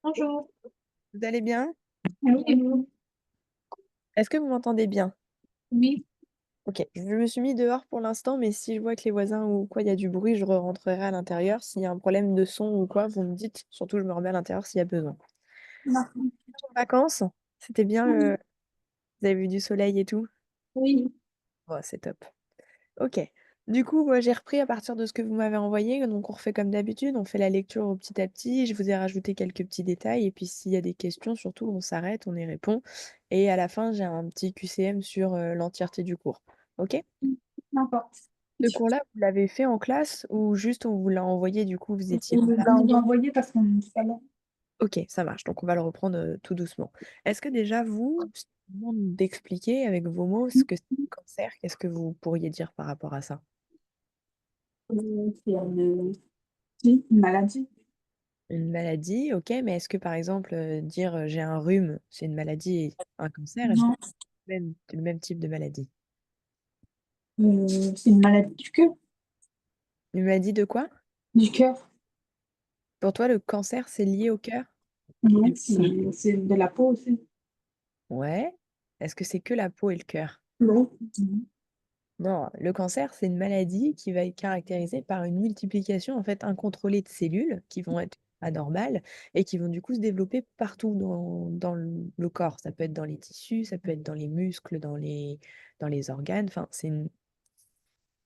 Bonjour. Vous allez bien? Oui, et vous? Est-ce que vous m'entendez bien? Oui, OK. Je me suis mis dehors pour l'instant, mais si je vois que les voisins ou quoi, il y a du bruit, je rentrerai à l'intérieur. S'il y a un problème de son ou quoi, vous me dites. Surtout, je me remets à l'intérieur s'il y a besoin. d'accord. Vacances? C'était bien, Oui, vous avez vu du soleil et tout? oui, Oh, c'est top. OK. Du coup, moi, j'ai repris à partir de ce que vous m'avez envoyé. Donc, on refait comme d'habitude. On fait la lecture au petit à petit. Je vous ai rajouté quelques petits détails. Et puis, s'il y a des questions, surtout, on s'arrête, on y répond. Et à la fin, j'ai un petit QCM sur l'entièreté du cours. OK? n'importe. Ce cours-là, vous l'avez fait en classe ou juste on vous l'a envoyé, du coup, vous étiez On pas nous là? l'a envoyé parce qu'on est pas là. OK, ça marche. Donc, on va le reprendre tout doucement. Est-ce que déjà, vous, c'est le moment d'expliquer avec vos mots ce que c'est le cancer, qu'est-ce que vous pourriez dire par rapport à ça? C'est si, une maladie. Une maladie, OK, mais est-ce que par exemple, dire j'ai un rhume, c'est une maladie et un cancer, est-ce que Non, c'est le même type de maladie? c'est une maladie du cœur. Une maladie de quoi? Du cœur. Pour toi, le cancer, c'est lié au cœur? Oui, c'est de la peau aussi. Ouais. Est-ce que c'est que la peau et le cœur? Non. Mhm. Non, le cancer, c'est une maladie qui va être caractérisée par une multiplication en fait incontrôlée de cellules qui vont être anormales et qui vont du coup se développer partout dans le corps. Ça peut être dans les tissus, ça peut être dans les muscles, dans les organes. Enfin,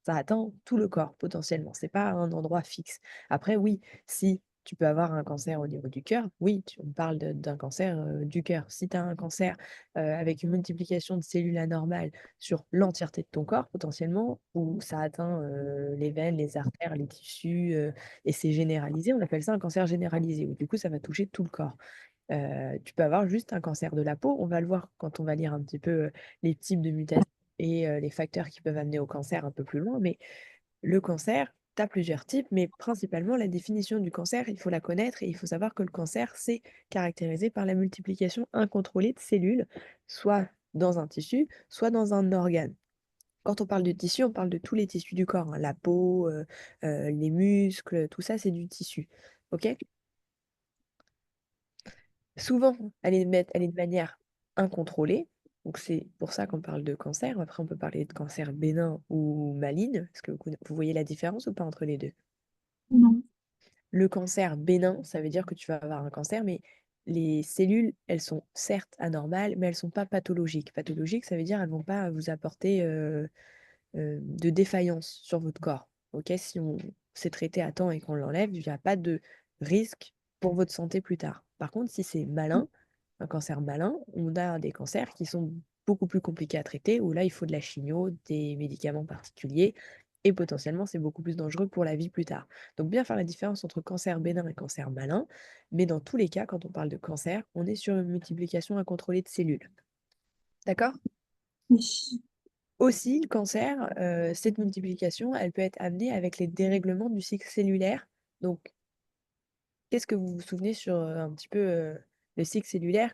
ça atteint tout le corps potentiellement. C'est pas un endroit fixe. Après, oui, si tu peux avoir un cancer au niveau du cœur, oui, on parle d'un cancer du cœur. Si tu as un cancer avec une multiplication de cellules anormales sur l'entièreté de ton corps, potentiellement, où ça atteint les veines, les artères, les tissus, et c'est généralisé, on appelle ça un cancer généralisé, où du coup, ça va toucher tout le corps. Tu peux avoir juste un cancer de la peau. On va le voir quand on va lire un petit peu les types de mutations et les facteurs qui peuvent amener au cancer un peu plus loin. Mais le cancer, tu as plusieurs types, mais principalement la définition du cancer, il faut la connaître et il faut savoir que le cancer, c'est caractérisé par la multiplication incontrôlée de cellules, soit dans un tissu, soit dans un organe. Quand on parle de tissu, on parle de tous les tissus du corps, hein, la peau, les muscles, tout ça, c'est du tissu. OK? Souvent, elle est de manière incontrôlée. Donc, c'est pour ça qu'on parle de cancer. Après, on peut parler de cancer bénin ou maligne. Est-ce que vous voyez la différence ou pas entre les deux? Non. Le cancer bénin, ça veut dire que tu vas avoir un cancer, mais les cellules, elles sont certes anormales, mais elles ne sont pas pathologiques. Pathologiques, ça veut dire qu'elles ne vont pas vous apporter de défaillance sur votre corps. Ok, si on s'est traité à temps et qu'on l'enlève, il n'y a pas de risque pour votre santé plus tard. Par contre, si c'est malin, un cancer malin, on a des cancers qui sont beaucoup plus compliqués à traiter, où là, il faut de la chimio, des médicaments particuliers, et potentiellement, c'est beaucoup plus dangereux pour la vie plus tard. Donc, bien faire la différence entre cancer bénin et cancer malin, mais dans tous les cas, quand on parle de cancer, on est sur une multiplication incontrôlée de cellules. D'accord? Oui. Aussi, le cancer, cette multiplication, elle peut être amenée avec les dérèglements du cycle cellulaire. Donc, qu'est-ce que vous vous souvenez sur un petit peu le cycle cellulaire?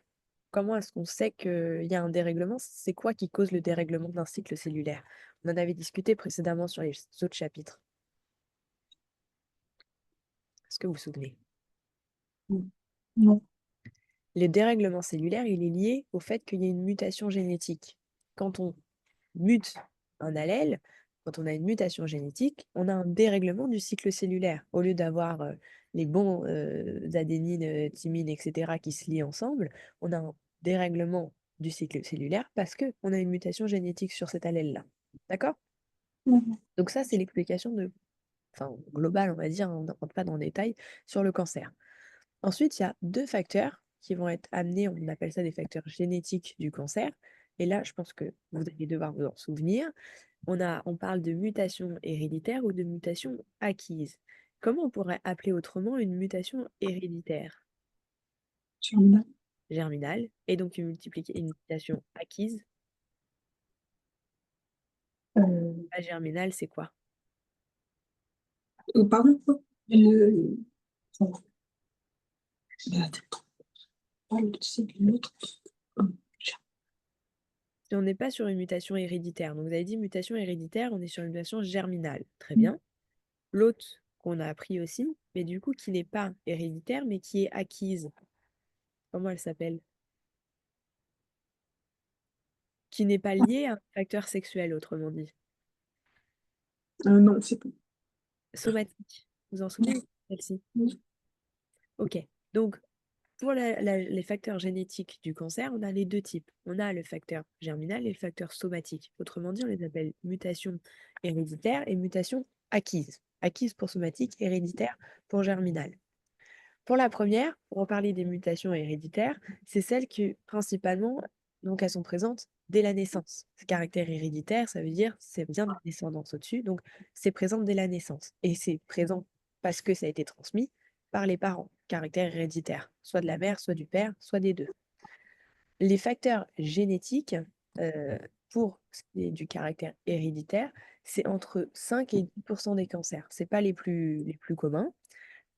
Comment est-ce qu'on sait qu'il y a un dérèglement? C'est quoi qui cause le dérèglement d'un cycle cellulaire? On en avait discuté précédemment sur les autres chapitres. Est-ce que vous vous souvenez? Non. Le dérèglement cellulaire, il est lié au fait qu'il y ait une mutation génétique. Quand on mute un allèle, quand on a une mutation génétique, on a un dérèglement du cycle cellulaire. Au lieu d'avoir les bons adénines, thymines, etc., qui se lient ensemble, on a un dérèglement du cycle cellulaire parce qu'on a une mutation génétique sur cet allèle-là. D'accord? Mhm. Donc ça, c'est l'explication globale, on va dire, on ne rentre pas dans le détail, sur le cancer. Ensuite, il y a deux facteurs qui vont être amenés, on appelle ça des facteurs génétiques du cancer. Et là, je pense que vous allez devoir vous en souvenir. On parle de mutation héréditaire ou de mutation acquise. Comment on pourrait appeler autrement une mutation héréditaire? Germinal. Germinale. Et donc une mutation acquise. Euh, La germinale, c'est quoi? pardon, quoi? Le... Oh, c'est l'autre. Si on n'est pas sur une mutation héréditaire. Donc vous avez dit mutation héréditaire, on est sur une mutation germinale. Très bien. L'autre qu'on a appris aussi, mais du coup qui n'est pas héréditaire, mais qui est acquise. Comment elle s'appelle? Qui n'est pas liée à un facteur sexuel, autrement dit. Non, c'est tout. Somatique. Vous en souvenez, celle-ci? Oui. Ok. Donc, pour les facteurs génétiques du cancer, on a les deux types. On a le facteur germinal et le facteur somatique. Autrement dit, on les appelle mutation héréditaire et mutation acquise. Acquise pour somatique, héréditaire pour germinal. Pour la première, pour reparler des mutations héréditaires, c'est celles qui, principalement, donc elles sont présentes dès la naissance. Ce caractère héréditaire, ça veut dire c'est bien de la descendance au-dessus, donc c'est présent dès la naissance. Et c'est présent parce que ça a été transmis par les parents, caractère héréditaire, soit de la mère, soit du père, soit des deux. Les facteurs génétiques, euh, pour ce qui est du caractère héréditaire, c'est entre 5 et 10% des cancers. Ce pas les plus communs,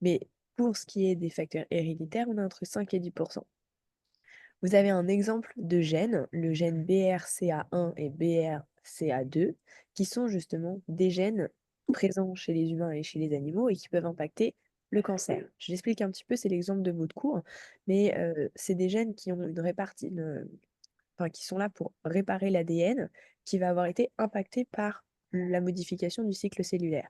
mais pour ce qui est des facteurs héréditaires, on a entre 5 et 10%. Vous avez un exemple de gène, le gène BRCA1 et BRCA2, qui sont justement des gènes présents chez les humains et chez les animaux et qui peuvent impacter le cancer. Je l'explique un petit peu, c'est l'exemple de votre cours, mais c'est des gènes qui ont une enfin, qui sont là pour réparer l'ADN qui va avoir été impacté par la modification du cycle cellulaire.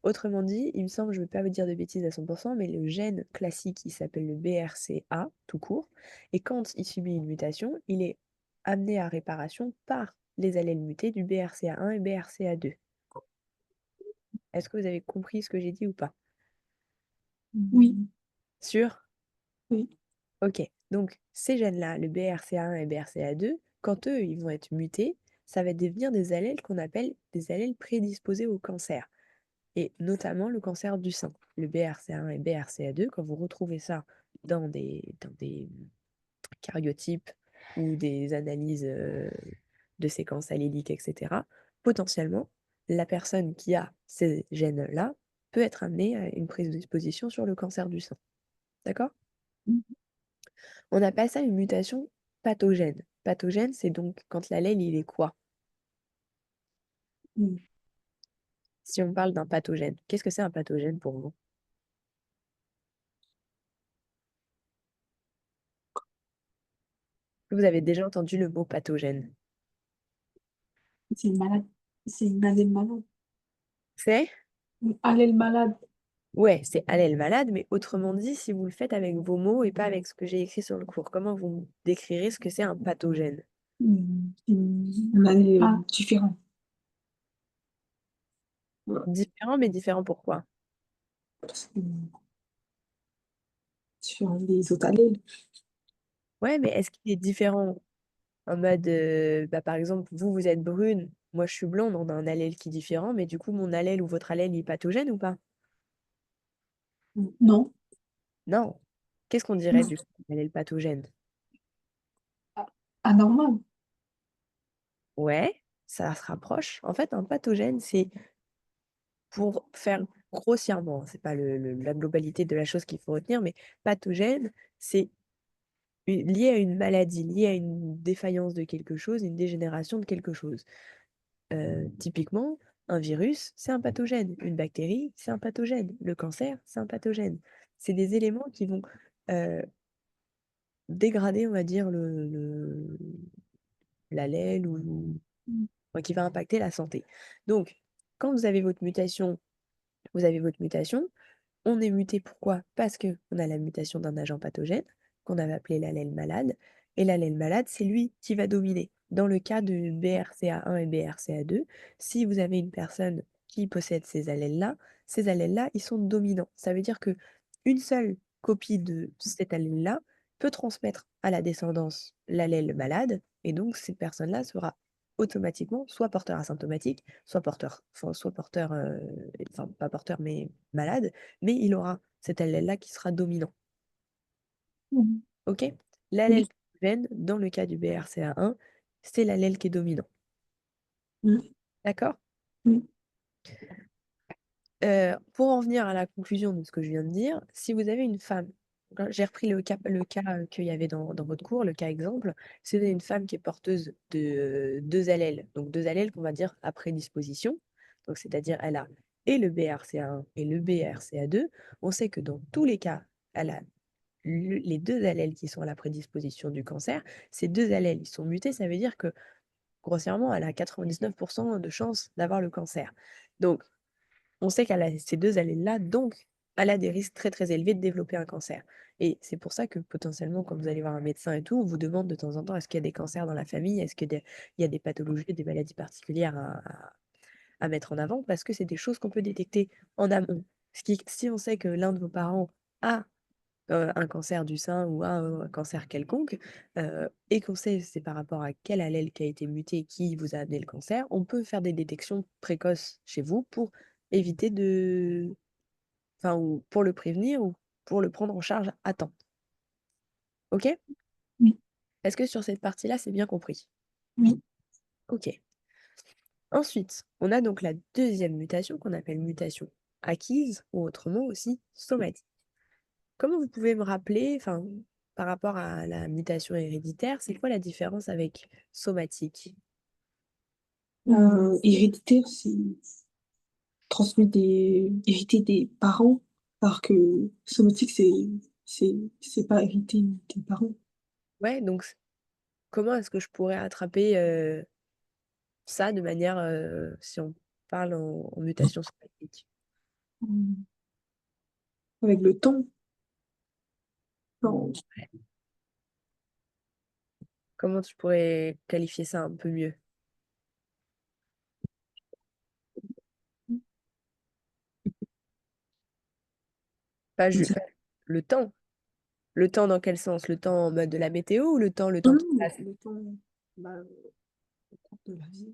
Autrement dit, il me semble, je ne vais pas vous dire de bêtises à 100%, mais le gène classique, il s'appelle le BRCA, tout court, et quand il subit une mutation, il est amené à réparation par les allèles mutés du BRCA1 et BRCA2. Est-ce que vous avez compris ce que j'ai dit ou pas? Oui, Sûr? oui. Ok, donc ces gènes-là, le BRCA1 et BRCA2, quand eux, ils vont être mutés, ça va devenir des allèles qu'on appelle des allèles prédisposés au cancer, et notamment le cancer du sein. Le BRCA1 et BRCA2, quand vous retrouvez ça dans des cariotypes ou des analyses de séquences alléliques, etc., potentiellement, la personne qui a ces gènes-là peut être amenée à une prédisposition sur le cancer du sein. D'accord? On appelle ça une mutation pathogène. Pathogène, c'est donc quand l'allèle, il est quoi? Mm. Si on parle d'un pathogène, qu'est-ce que c'est un pathogène pour vous? Vous avez déjà entendu le mot pathogène. C'est une malade. C'est une allèle malade. C'est? Une allèle malade. Ouais, c'est allèle malade, mais autrement dit, si vous le faites avec vos mots et pas avec ce que j'ai écrit sur le cours, comment vous me décrirez ce que c'est un pathogène? Une allèle différente. Voilà. Différent, mais différent pourquoi? Parce que différent des autres allèles. Ouais, mais est-ce qu'il est différent en mode, bah, par exemple, vous, vous êtes brune, moi je suis blonde, on a un allèle qui est différent, mais du coup, mon allèle ou votre allèle, il est pathogène ou pas? Non. Non. Qu'est-ce qu'on dirait Non. du coup, d'un allèle pathogène? Anormal. Ouais, ça se rapproche. En fait, un pathogène, c'est pour faire grossièrement, c'est pas la globalité de la chose qu'il faut retenir, mais pathogène, c'est lié à une maladie, lié à une défaillance de quelque chose, une dégénération de quelque chose. Typiquement, un virus, c'est un pathogène. Une bactérie, c'est un pathogène. Le cancer, c'est un pathogène. C'est des éléments qui vont euh, dégrader, on va dire, l'allèle ou enfin, qui va impacter la santé. Donc, quand vous avez votre mutation. On est muté pourquoi? Parce qu'on a la mutation d'un agent pathogène, qu'on avait appelé l'allèle malade, et l'allèle malade, c'est lui qui va dominer. Dans le cas de BRCA1 et BRCA2, si vous avez une personne qui possède ces allèles-là, ils sont dominants. Ça veut dire que une seule copie de cet allèle-là peut transmettre à la descendance l'allèle malade, et donc cette personne-là sera automatiquement soit porteur asymptomatique, soit porteur, enfin pas porteur mais malade, mais il aura cet allèle-là qui sera dominant. Mhm. Ok? L'allèle Oui. pathogène, dans le cas du BRCA1, c'est l'allèle qui est dominant. Mhm. D'accord? Oui. Pour en venir à la conclusion de ce que je viens de dire, si vous avez une femme, donc là, j'ai repris le cas qu'il y avait dans votre cours, le cas exemple, si vous avez une femme qui est porteuse de deux allèles, donc deux allèles qu'on va dire à prédisposition, donc c'est-à-dire elle a et le BRCA1 et le BRCA2, on sait que dans tous les cas, elle a les 2 allèles qui sont à la prédisposition du cancer. Ces 2 allèles, ils sont mutés, ça veut dire que, grossièrement, elle a 99 de chances d'avoir le cancer. Donc on sait qu'elle a ces 2 allèles-là, donc elle a des risques très, très élevés de développer un cancer et c'est pour ça que potentiellement quand vous allez voir un médecin et tout, on vous demande de temps en temps: «Est-ce qu'il y a des cancers dans la famille? Est-ce que des il y a des pathologies, des maladies particulières à mettre en avant?» parce que c'est des choses qu'on peut détecter en amont. Ce qui Si on sait que l'un de vos parents a, un cancer du sein ou a un cancer quelconque, et qu'on sait c'est par rapport à quel allèle qui a été muté qui vous a amené le cancer, on peut faire des détections précoces chez vous pour éviter de enfin, ou pour le prévenir ou pour le prendre en charge à temps. OK? Oui, Est-ce que sur cette partie-là, c'est bien compris? oui. OK. Ensuite, on a donc la deuxième mutation qu'on appelle mutation acquise ou autrement aussi somatique. Comment vous pouvez me rappeler, enfin, par rapport à la mutation héréditaire, c'est quoi la différence avec somatique? Héréditaire, c'est transmis des hérité des parents, alors que somatique, c'est pas hérité des parents. Ouais, donc comment est-ce que je pourrais attraper, ça de manière, si on parle en mutation somatique? Mmh. Avec le temps, quand Comment tu pourrais qualifier ça un peu mieux? Pas on ju dit pas le temps. Le temps dans quel sens? Le temps en mode de la météo ou le non, temps qui non, passe? le temps, bah, le cours de la vie.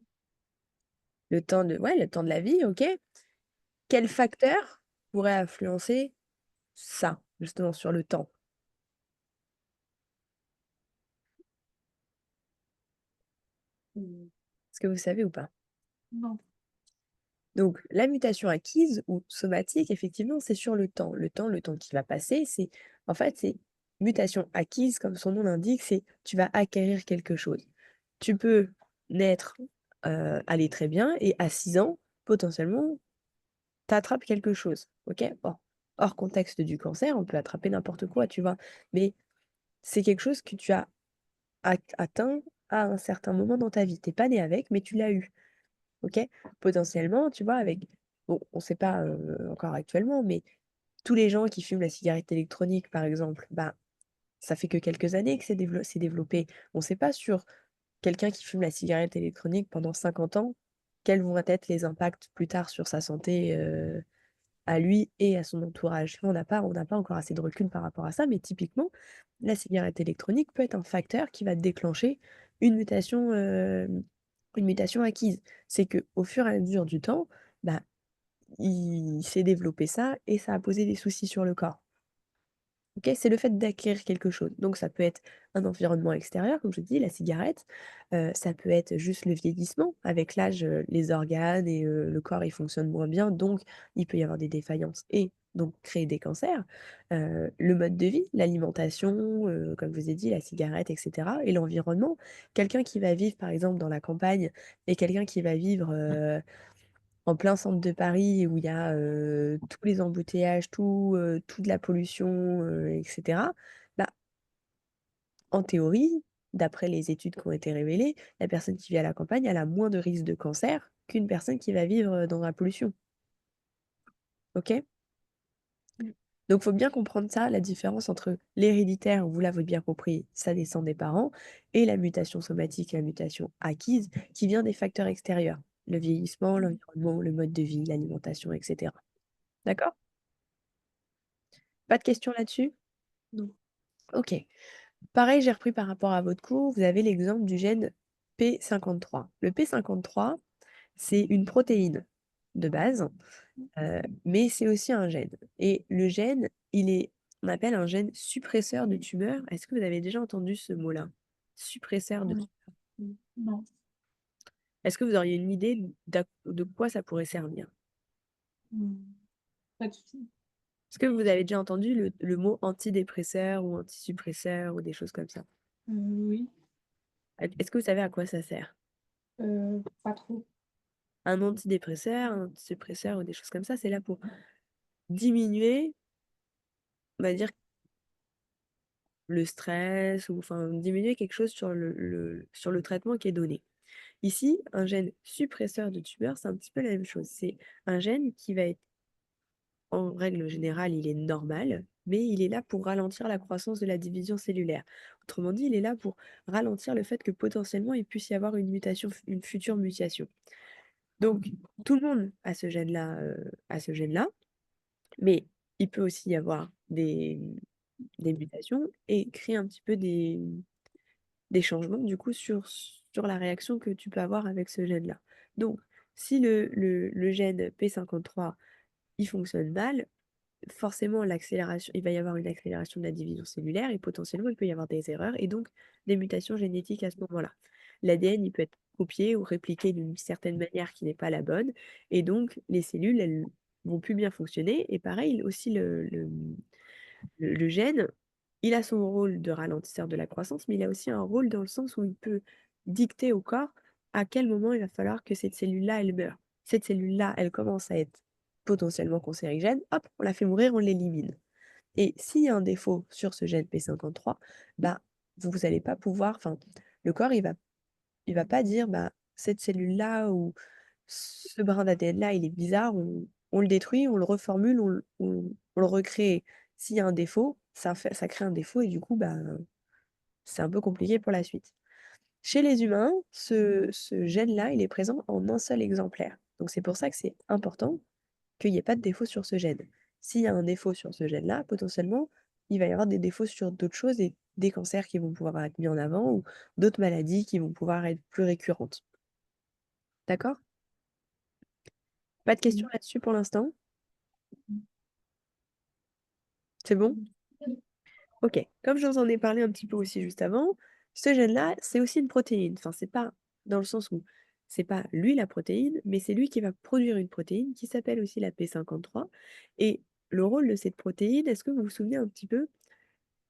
Le temps de ouais, le temps de la vie, OK. Quel facteur pourrait influencer ça, justement sur le temps? Mmh, Est-ce que vous savez ou pas? non. Donc la mutation acquise ou somatique, effectivement, c'est sur le temps qui va passer, c'est en fait, c'est mutation acquise, comme son nom l'indique, c'est tu vas acquérir quelque chose. Tu peux naître, aller très bien et à 6 ans, potentiellement, tu attrapes quelque chose, OK? Hors contexte du cancer, on peut attraper n'importe quoi, tu vois? Mais c'est quelque chose que tu as atteint à un certain moment dans ta vie. Tu es pas né avec, mais tu l'as eu. OK? Potentiellement, tu vois, avec bon, on sait pas, encore actuellement, mais tous les gens qui fument la cigarette électronique, par exemple, bah, ça fait que quelques années que c'est développé. On sait pas sur quelqu'un qui fume la cigarette électronique pendant 50 ans, quels vont être les impacts plus tard sur sa santé, à lui et à son entourage. On n'a pas encore assez de recul par rapport à ça, mais typiquement, la cigarette électronique peut être un facteur qui va déclencher une mutation, une mutation acquise. C'est que au fur et à mesure du temps, bah, il s'est développé ça et ça a posé des soucis sur le corps. OK? C'est le fait d'acquérir quelque chose. Donc ça peut être un environnement extérieur, comme je dis, la cigarette, ça peut être juste le vieillissement. Avec l'âge, les organes et le corps, ils fonctionnent moins bien, donc il peut y avoir des défaillances et donc créer des cancers. Le mode de vie, l'alimentation, comme je vous ai dit, la cigarette et cetera et l'environnement. Quelqu'un qui va vivre, par exemple, dans la campagne et quelqu'un qui va vivre, en plein centre de Paris où il y a, tous les embouteillages, toute la pollution, et cetera. Bah, en théorie, d'après les études qui ont été révélées, la personne qui vit à la campagne, elle a moins de risques de cancer qu'une personne qui va vivre, dans la pollution. OK? Mmh. Donc faut bien comprendre ça, la différence entre l'héréditaire, vous l'avez bien compris, ça descend des parents et la mutation somatique, la mutation acquise qui vient des facteurs extérieurs. Le vieillissement, l'environnement, le mode de vie, l'alimentation et cetera. D'accord? Pas de questions là-dessus? Non. OK. Pareil, j'ai repris par rapport à votre cours, vous avez l'exemple du gène P53. Le P53, c'est une protéine de base, mais c'est aussi un gène et le gène, on appelle un gène suppresseur de tumeur. Est-ce que vous avez déjà entendu ce mot-là? Suppresseur de Non. tu Non. Est-ce que vous auriez une idée de quoi ça pourrait servir? Mmh. Pas de souci. Est-ce que vous avez déjà entendu le mot antidépresseur ou antisuppresseur ou des choses comme ça? Oui, Est-ce que vous savez à quoi ça sert? pas trop. Un antidépresseur ou des choses comme ça, c'est là pour diminuer, on va dire, le stress ou enfin diminuer quelque chose sur sur le traitement qui est donné. Ici, un gène suppresseur de tumeur, c'est un petit peu la même chose. C'est un gène qui va être, en règle générale, il est normal, mais il est là pour ralentir la croissance de la division cellulaire. Autrement dit, il est là pour ralentir le fait que potentiellement il puisse y avoir une mutation, une future mutation. Donc, tout le monde a ce gène-là, mais il peut aussi y avoir des mutations et créer un petit peu des changements du coup sur la réaction que tu peux avoir avec ce gène-là. Donc, si le gène P53 il fonctionne mal, forcément l'accélération, il va y avoir une accélération de la division cellulaire et potentiellement il peut y avoir des erreurs et donc des mutations génétiques à ce moment-là. L'ADN il peut être copié ou répliqué d'une certaine manière qui n'est pas la bonne et donc les cellules elles vont plus bien fonctionner et pareil aussi le gène, il a son rôle de ralentisseur de la croissance, mais il a aussi un rôle dans le sens où il peut dicter au corps à quel moment il va falloir que cette cellule-là, elle meure. Cette cellule-là, elle commence à être potentiellement cancérigène, hop, on la fait mourir, on l'élimine. Et s'il y a un défaut sur ce gène P53, bah, vous n'allez pas pouvoir, enfin, le corps, il va pas dire, bah, cette cellule-là ou ce brin d'ADN-là, il est bizarre, on le détruit, on le reformule, on le recrée. S'il y a un défaut, ça crée un défaut et du coup, bah, c'est un peu compliqué pour la suite. Chez les humains, ce gène-là, il est présent en un seul exemplaire. Donc c'est pour ça que c'est important qu'il n'y ait pas de défaut sur ce gène. S'il y a un défaut sur ce gène-là, potentiellement, il va y avoir des défauts sur d'autres choses et des cancers qui vont pouvoir être mis en avant ou d'autres maladies qui vont pouvoir être plus récurrentes. D'accord? Pas de questions là-dessus pour l'instant? C'est bon? Ok. Comme je vous en ai parlé un petit peu aussi juste avant, ce gène-là, c'est aussi une protéine. Enfin, c'est pas dans le sens où c'est pas lui la protéine, mais c'est lui qui va produire une protéine qui s'appelle aussi la P53. Et le rôle de cette protéine, est-ce que vous vous souvenez un petit peu?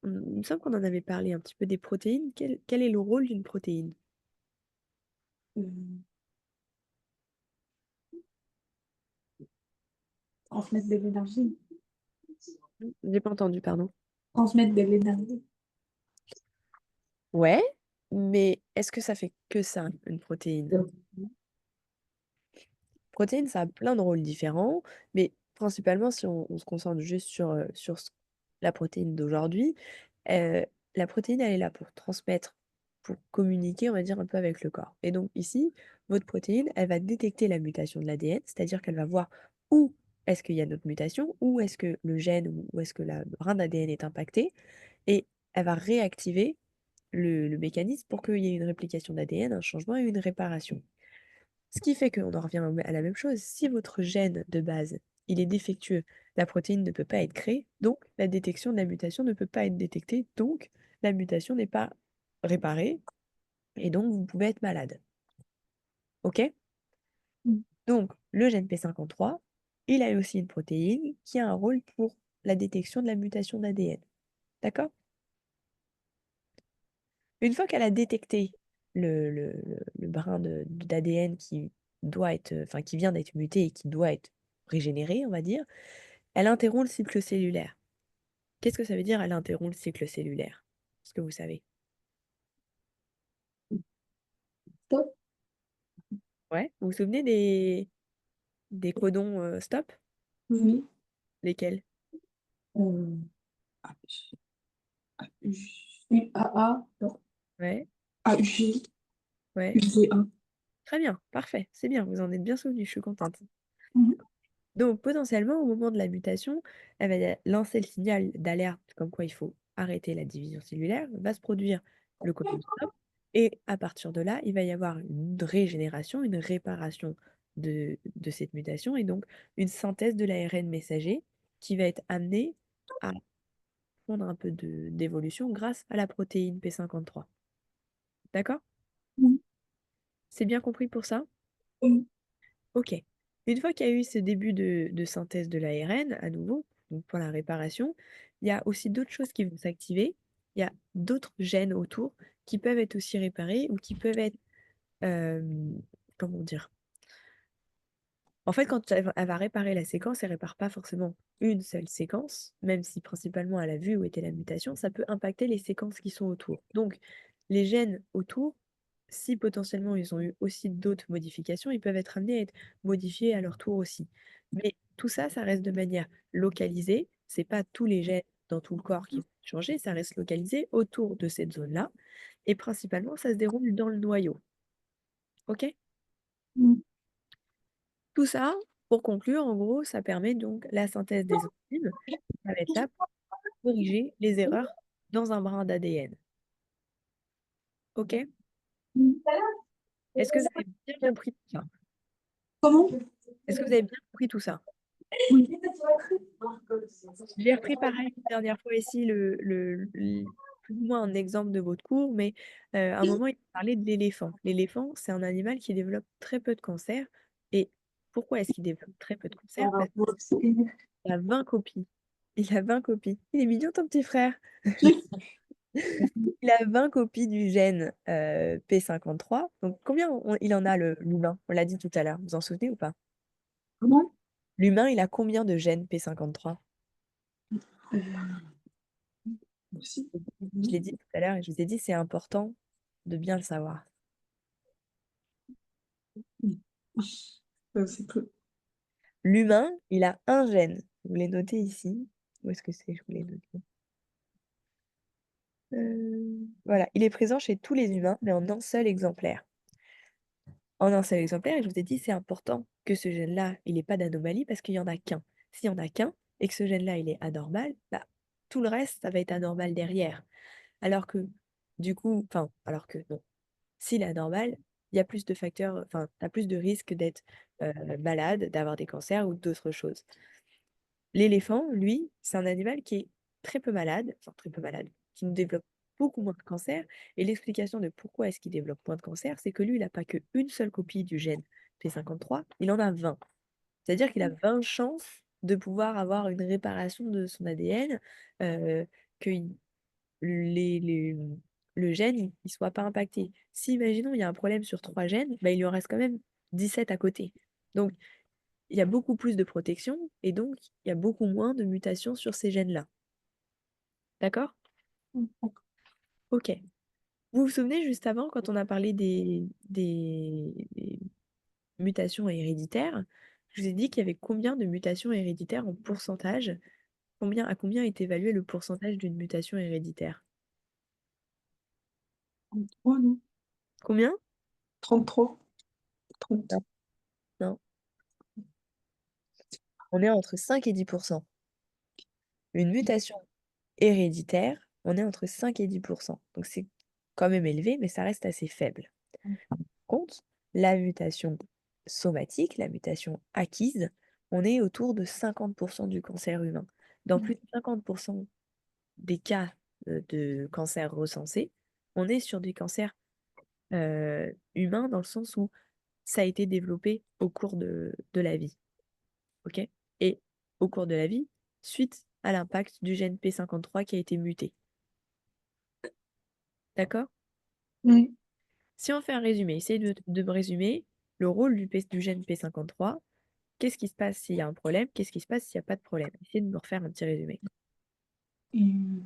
Il me semble qu'on en avait parlé un petit peu des protéines. Quel est le rôle d'une protéine? Euh, transmettre de l'énergie. J'ai pas entendu, pardon. Transmettre de l'énergie. Ouais, mais est-ce que ça fait que ça, une protéine? Euh, Protéines, ça a plein de rôles différents, mais principalement, si on se concentre juste sur la protéine d'aujourd'hui, euh, la protéine, elle est là pour transmettre, pour communiquer, on va dire, un peu avec le corps. Et donc ici, votre protéine, elle va détecter la mutation de l'ADN, c'est-à-dire qu'elle va voir où est-ce qu'il y a notre mutation, où est-ce que le gène ou où est-ce que la brin d'ADN est impacté, et elle va réactiver le mécanisme pour qu'il y ait une réplication d'ADN, un changement et une réparation. Ce qui fait qu'on en revient à la même chose. Si votre gène de base, il est défectueux, la protéine ne peut pas être créée, donc la détection de la mutation ne peut pas être détectée, donc la mutation n'est pas réparée, et donc vous pouvez être malade. OK? Donc le gène P53, il a aussi une protéine qui a un rôle pour la détection de la mutation d'ADN. D'accord? Une fois qu'elle a détecté le brin d'ADN qui doit être, enfin qui vient d'être muté et qui doit être régénéré, on va dire, elle interrompt le cycle cellulaire. Qu'est-ce que ça veut dire, elle interrompt le cycle cellulaire? Est-ce que vous savez? Stop. Ouais. Vous vous souvenez des codons stop? Oui. Lesquels? Euh, UAA, non, Ouais, AUG, ouais. UGA. Très bien, parfait. C'est bien, vous en êtes bien souvenu, je suis contente. Mhm. Donc, potentiellement, au moment de la mutation, elle va lancer le signal d'alerte comme quoi il faut arrêter la division cellulaire, va se produire le codon stop, et à partir de là, il va y avoir une régénération, une réparation de cette mutation, et donc une synthèse de l'ARN messager qui va être amenée à prendre un peu d'évolution grâce à la protéine P53. D'accord? Mhm. C'est bien compris pour ça? Mhm. Ok. Une fois qu'il y a eu ce début de synthèse de l'ARN, à nouveau, donc pour la réparation, il y a aussi d'autres choses qui vont s'activer. Il y a d'autres gènes autour qui peuvent être aussi réparés ou qui peuvent être, euh, comment dire, En fait, quand elle va réparer la séquence, elle répare pas forcément une seule séquence, même si principalement elle a vu où était la mutation, ça peut impacter les séquences qui sont autour. Donc, les gènes autour, si potentiellement ils ont eu aussi d'autres modifications, ils peuvent être amenés à être modifiés à leur tour aussi. Mais tout ça, ça reste de manière localisée. C'est pas tous les gènes dans tout le corps qui vont changer, ça reste localisé autour de cette zone-là. Et principalement, ça se déroule dans le noyau. OK? Mm. Tout ça, pour conclure, en gros, ça permet donc la synthèse des enzymes. Ça va être là pour corriger les erreurs dans un brin d'ADN. OK? Est-ce que vous avez bien compris tout ça? Comment? Est-ce que vous avez bien compris tout ça? Oui. J'ai repris pareil la dernière fois ici plus ou moins un exemple de votre cours, mais à un moment, il parlait de l'éléphant. L'éléphant, c'est un animal qui développe très peu de cancer. Et pourquoi est-ce qu'il développe très peu de cancer? Parce qu'il a 20 copies. Il a 20 copies. Il est mignon, ton petit frère. Il a 20 copies du gène P53. Donc, combien il en a, l'humain? On l'a dit tout à l'heure. Vous en souvenez ou pas? Comment? L'humain, il a combien de gènes P53? Euh, Merci. Je l'ai dit tout à l'heure et je vous ai dit, c'est important de bien le savoir. Oui. C'est que L'humain, il a un gène. Vous l'avez noté ici. Où est-ce que c'est? Je vous l'ai noté. Voilà, il est présent chez tous les humains, mais en un seul exemplaire. En un seul exemplaire, et je vous ai dit, c'est important que ce gène-là, il n'ait pas d'anomalie parce qu'il n'y en a qu'un. S'il n'y en a qu'un et que ce gène-là, il est anormal, bah, tout le reste, ça va être anormal derrière. Alors que, du coup, enfin, alors que non, s'il est anormal, il y a plus de facteurs, enfin, tu as plus de risques d'être malade, d'avoir des cancers ou d'autres choses. L'éléphant, lui, c'est un animal qui est très peu malade, enfin très peu malade, qui nous développe beaucoup moins de cancer. Et l'explication de pourquoi est-ce qu'il développe moins de cancer, c'est que lui, il n'a pas qu'une seule copie du gène P53, il en a 20. C'est-à-dire qu'il a 20 chances de pouvoir avoir une réparation de son ADN, que les- le gène ne soit pas impacté. Si, imaginons, il y a un problème sur 3 gènes, bah, il lui en reste quand même 17 à côté. Donc, il y a beaucoup plus de protection et donc il y a beaucoup moins de mutations sur ces gènes-là. D'accord? Ok. Vous vous souvenez juste avant, quand on a parlé des mutations héréditaires, je vous ai dit qu'il y avait combien de mutations héréditaires en pourcentage? À combien est évalué le pourcentage d'une mutation héréditaire? 33, non? Combien? 33. 30. Non, non. On est entre 5 et 10%. Une mutation héréditaire, on est entre 5 et 10%. Donc c'est quand même élevé, mais ça reste assez faible. Par contre, la mutation somatique, la mutation acquise, on est autour de 50% du cancer humain. Dans plus de 50% des cas de cancer recensés, on est sur des cancers humains dans le sens où ça a été développé au cours de la vie. OK? Et au cours de la vie, suite à l'impact du gène P53 qui a été muté. D'accord? Oui. Si on fait un résumé, essayez de me résumer le rôle du gène P53. Qu'est-ce qui se passe s'il y a un problème? Qu'est-ce qui se passe s'il n'y a pas de problème? Essayez de me refaire un petit résumé. Il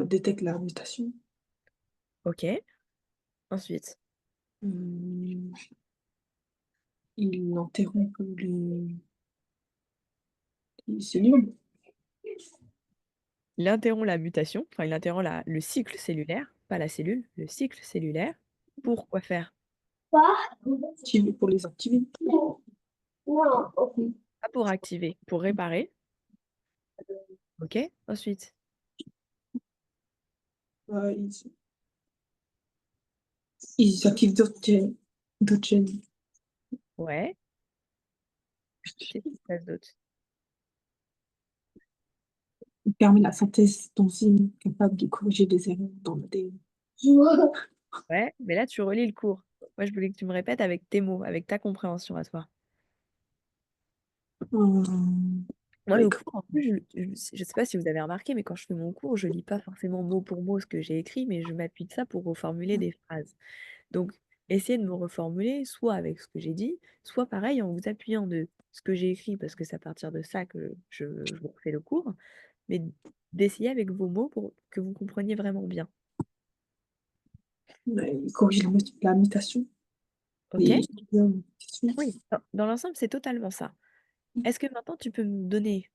détecte la mutation. OK. Ensuite, Euh, il interrompt les cellules. il interrompt la mutation, enfin il interrompt le cycle cellulaire, pas la cellule, le cycle cellulaire. Pour quoi faire? Pour les activer. Pas pour activer, pour réparer. OK. Ensuite, Euh, ils, ils activent d'autres gènes. D'autres gènes. ouais. Qu'est-ce qui se passe d'autre? Il permet la synthèse d'enzymes capables de corriger des erreurs dans l'ADN. Ouais, mais là tu relis le cours. Moi je voulais que tu me répètes avec tes mots, avec ta compréhension à toi. Moi, le Avec cours, en plus, je sais pas si vous avez remarqué, mais quand je fais mon cours, je lis pas forcément mot pour mot ce que j'ai écrit, mais je m'appuie de ça pour reformuler des phrases. Donc, essayez de me reformuler soit avec ce que j'ai dit, soit pareil en vous appuyant de ce que j'ai écrit parce que c'est à partir de ça que je vous refais le cours, mais d'essayer avec vos mots pour que vous compreniez vraiment bien. Ouais, corriger la mutation, OK? les mutations. Oui, dans l'ensemble, c'est totalement ça. Est-ce que maintenant tu peux me donner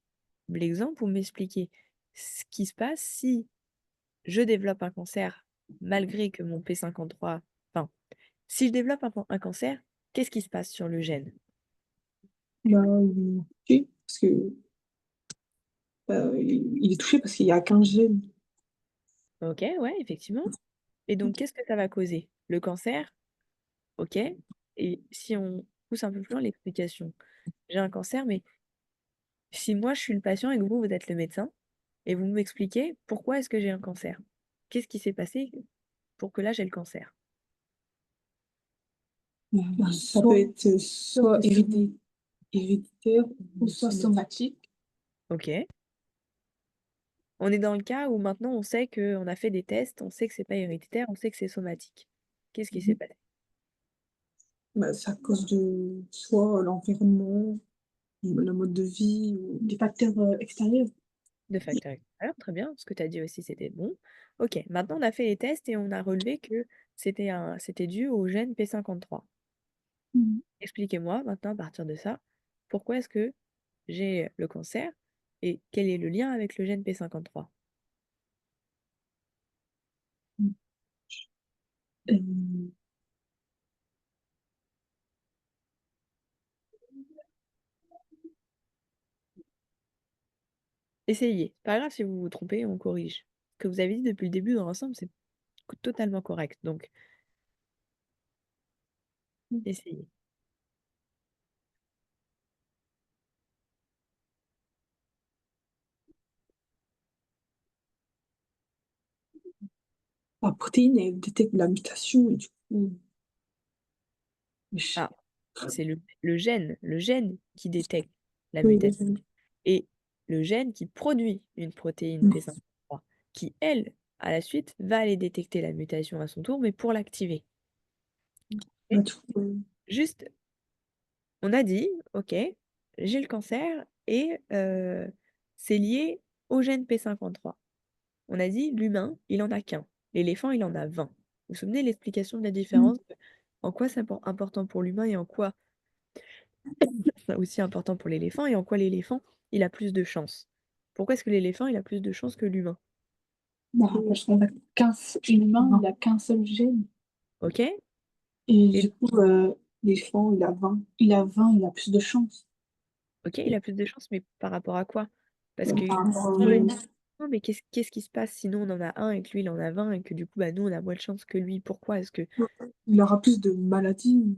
l'exemple ou m'expliquer ce qui se passe si je développe un cancer malgré que mon P53 enfin, si je développe un cancer, qu'est-ce qui se passe sur le gène? Bah, oui, parce que, il est touché parce qu'il y a qu'un gène. OK, ouais, effectivement. Et donc qu'est-ce que ça va causer? Le cancer, OK. Et si on pousse un peu plus loin l'explication, j'ai un cancer, mais si moi je suis le patient et que vous, vous êtes le médecin et vous m'expliquez pourquoi est-ce que j'ai un cancer? Qu'est-ce qui s'est passé pour que là j'ai le cancer? Bah, ça peut être, soit héréditaire ou soit somatique. OK. On est dans le cas où maintenant on sait qu'on a fait des tests, on sait que c'est pas héréditaire, on sait que c'est somatique. Qu'est-ce qui s'est Mmh. passé? Bah, c'est à cause de soit l'environnement, ou le mode de vie ou des facteurs, extérieurs. De facteurs extérieurs, très bien, ce que tu as dit aussi c'était bon. OK, maintenant on a fait les tests et on a relevé que c'était dû au gène P53. Mmh. Expliquez-moi maintenant à partir de ça, pourquoi est-ce que j'ai le cancer et quel est le lien avec le gène P53? Mmh. Essayez, c'est pas grave si vous vous trompez, on corrige. Ce que vous avez dit depuis le début dans l'ensemble, c'est totalement correct, donc essayez. la protéine, elle détecte la mutation et du coup, ch Ah, c'est le gène qui détecte la oui, mutation. oui, Et le gène qui produit une protéine mmh. P53 qui, elle, à la suite, va aller détecter la mutation à son tour, mais pour l'activer. Bah, OK? du coup, Juste, on a dit: «OK, j'ai le cancer et c'est lié au gène P53». On a dit: «L'humain, il en a qu'un. L'éléphant, il en a 20». Vous vous souvenez de l'explication de la mmh, différence de en quoi c'est important pour l'humain et en quoi c'est aussi important pour l'éléphant et en quoi l'éléphant, il a plus de chance? Pourquoi est-ce que l'éléphant, il a plus de chance que l'humain? bah, parce qu'on a l'humain, il a qu'un seul gène OK? et Et du coup, l'éléphant, il a plus de chance. OK, il a plus de chance, mais par rapport à quoi? Parce que Par rapport au non, mais gène, non, mais qu'est-ce qui se passe si nous on en a un et que lui il en a 20 et que du coup, bah, nous on a moins de chance que lui? Pourquoi est-ce que il aura plus de maladies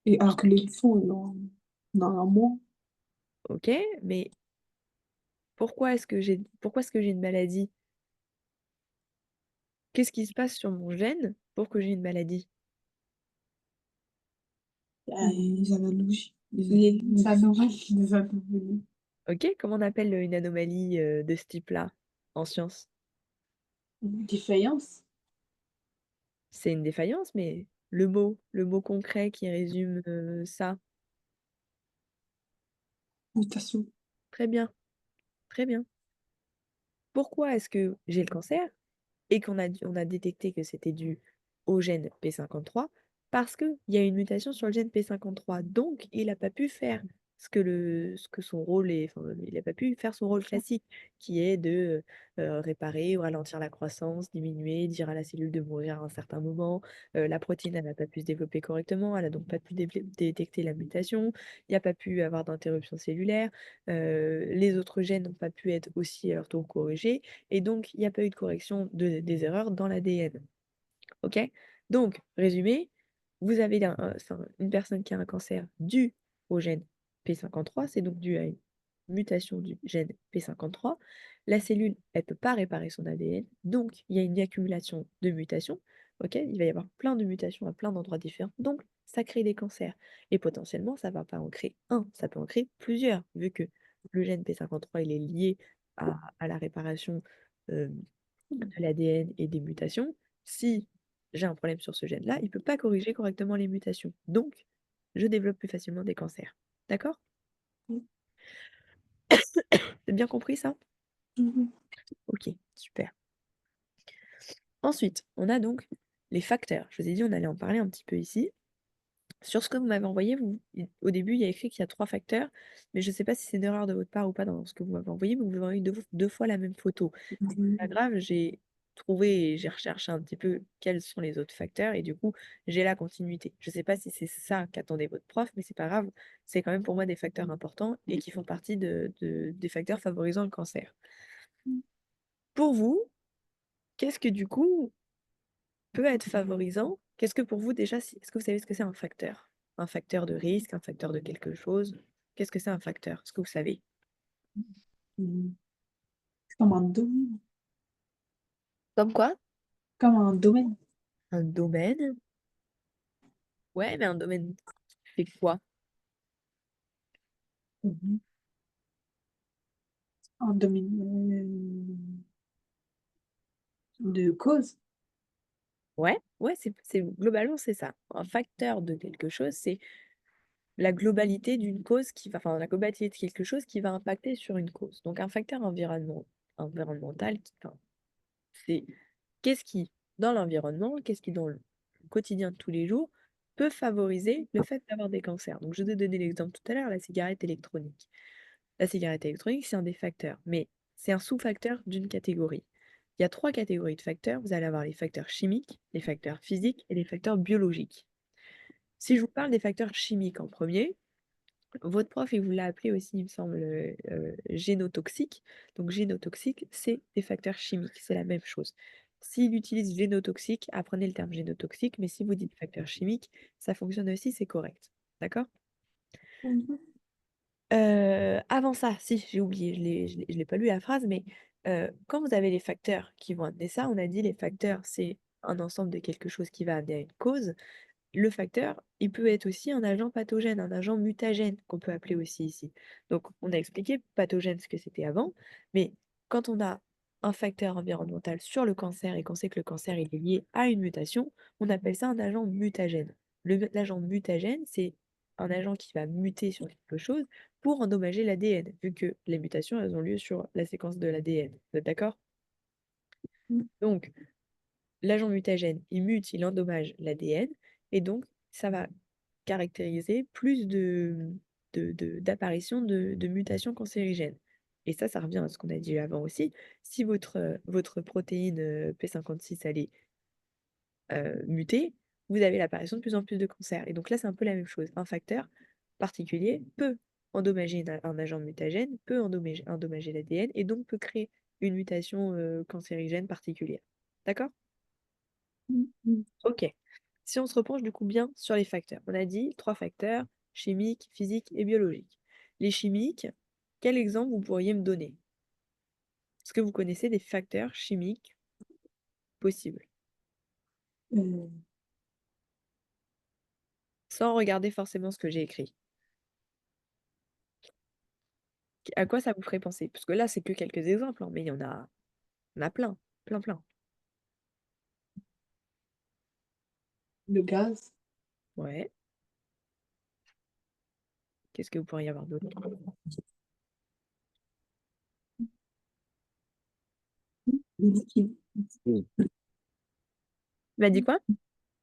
et alors que l'éléphant, il en a moins. OK, mais pourquoi est-ce que j'ai une maladie? Qu'est-ce qui se passe sur mon gène pour que j'ai une maladie? Les analogies, les anomalies, les anomalies. OK, comment on appelle, une anomalie, de ce type-là en sciences? Défaillance, C'est une défaillance, mais le mot concret qui résume, ça? mutation. Très bien, très bien. Pourquoi est-ce que j'ai le cancer? Et on a détecté que c'était dû au gène P53 parce qu'il y a une mutation sur le gène P53. Donc il a pas pu faire ce que son rôle est enfin, il a pas pu faire son rôle classique qui est de, réparer ou ralentir la croissance, diminuer, dire à la cellule de mourir à un certain moment. La protéine, elle n'a pas pu se développer correctement, elle a donc pas pu détecter la mutation, il y a pas pu avoir d'interruption cellulaire, les autres gènes n'ont pas pu être aussi à leur tour corrigés et donc, il n'y a pas eu de correction des erreurs dans l'ADN. OK? Donc, résumé, vous avez enfin, une personne qui a un cancer dû au gène P53, c'est donc dû à une mutation du gène P53. La cellule, elle ne peut pas réparer son ADN, donc il y a une accumulation de mutations. OK? Il va y avoir plein de mutations à plein d'endroits différents, donc ça crée des cancers. Et potentiellement, ça ne va pas en créer un, ça peut en créer plusieurs, vu que le gène P53, il est lié à la réparation de l'ADN et des mutations. Si j'ai un problème sur ce gène-là, il peut pas corriger correctement les mutations. Donc, je développe plus facilement des cancers. D'accord? Mmh. C'est bien compris ça? Mmh. OK, super. Ensuite, on a donc les facteurs. Je vous ai dit, on allait en parler un petit peu ici. Sur ce que vous m'avez envoyé, au début, il y a écrit qu'il y a 3 facteurs, mais je ne sais pas si c'est une erreur de votre part ou pas dans ce que vous m'avez envoyé, mais vous m'avez envoyé 2 fois la même photo. C'est pas Mmh. grave, j'ai trouvé et j'ai recherché un petit peu quels sont les autres facteurs et du coup, j'ai la continuité. Je ne sais pas si c'est ça qu'attendait votre prof, mais c'est pas grave, c'est quand même pour moi des facteurs importants et qui font partie des facteurs favorisant le cancer. Pour vous, qu'est-ce que du coup peut être favorisant? Qu'est-ce que pour vous déjà, est-ce que vous savez ce que c'est un facteur? Un facteur de risque, un facteur de quelque chose? Qu'est-ce que c'est un facteur? Est-ce que vous savez? Mmh. C'est comme un domaine. Comme quoi? Comme un domaine. Un domaine? Ouais, mais un domaine c'est quoi? Mmh. Un domaine, de cause. Ouais, ouais, c'est globalement c'est ça. Un facteur de quelque chose, c'est la globalité d'une cause qui va enfin la globalité de quelque chose qui va impacter sur une cause. Donc un facteur environnemental qui enfin, c'est qu'est-ce qui, dans l'environnement, qu'est-ce qui, dans le quotidien de tous les jours, peut favoriser le fait d'avoir des cancers? Donc, je vous ai donné l'exemple tout à l'heure, la cigarette électronique. La cigarette électronique, c'est un des facteurs, mais c'est un sous-facteur d'une catégorie. Il y a 3 catégories de facteurs. Vous allez avoir les facteurs chimiques, les facteurs physiques et les facteurs biologiques. Si je vous parle des facteurs chimiques en premier, votre prof, il vous l'a appelé aussi, il me semble, génotoxique. Donc génotoxique, c'est des facteurs chimiques, c'est la même chose. S'il utilise génotoxique, apprenez le terme génotoxique, mais si vous dites facteur chimique, ça fonctionne aussi, c'est correct. D'accord? Mmh. Avant ça, si, j'ai oublié, je l'ai pas lu la phrase, mais quand vous avez les facteurs qui vont amener ça, on a dit les facteurs, c'est un ensemble de quelque chose qui va amener à une cause. Le facteur, il peut être aussi un agent pathogène, un agent mutagène qu'on peut appeler aussi ici. Donc, on a expliqué pathogène ce que c'était avant, mais quand on a un facteur environnemental sur le cancer et qu'on sait que le cancer il est lié à une mutation, on appelle ça un agent mutagène. L'agent mutagène, c'est un agent qui va muter sur quelque chose pour endommager l'ADN, vu que les mutations, elles ont lieu sur la séquence de l'ADN. Vous êtes d'accord? Mmh. Donc, l'agent mutagène, il mute, il endommage l'ADN et donc ça va caractériser plus d'apparition de mutations cancérigènes. Et ça revient à ce qu'on a dit avant aussi. Si votre protéine, P56 elle est, mutée, vous avez l'apparition de plus en plus de cancers et donc là, c'est un peu la même chose. Un facteur particulier peut endommager un agent mutagène, peut endommager l'ADN et donc peut créer une mutation, cancérigène particulière. D'accord? Mmh mh. OK. Si on se repenche du coup bien sur les facteurs, on a dit 3 facteurs, chimiques, physiques et biologiques. Les chimiques, quel exemple vous pourriez me donner? Est-ce que vous connaissez des facteurs chimiques possibles? Heu, Sans regarder forcément ce que j'ai écrit. À quoi ça vous ferait penser? Parce que là, c'est que quelques exemples, hein, mais il y en a plein, plein, plein. le gaz, Ouais. Qu'est-ce que vous pourriez avoir d'autre? le liquide. Tu m'as dit quoi?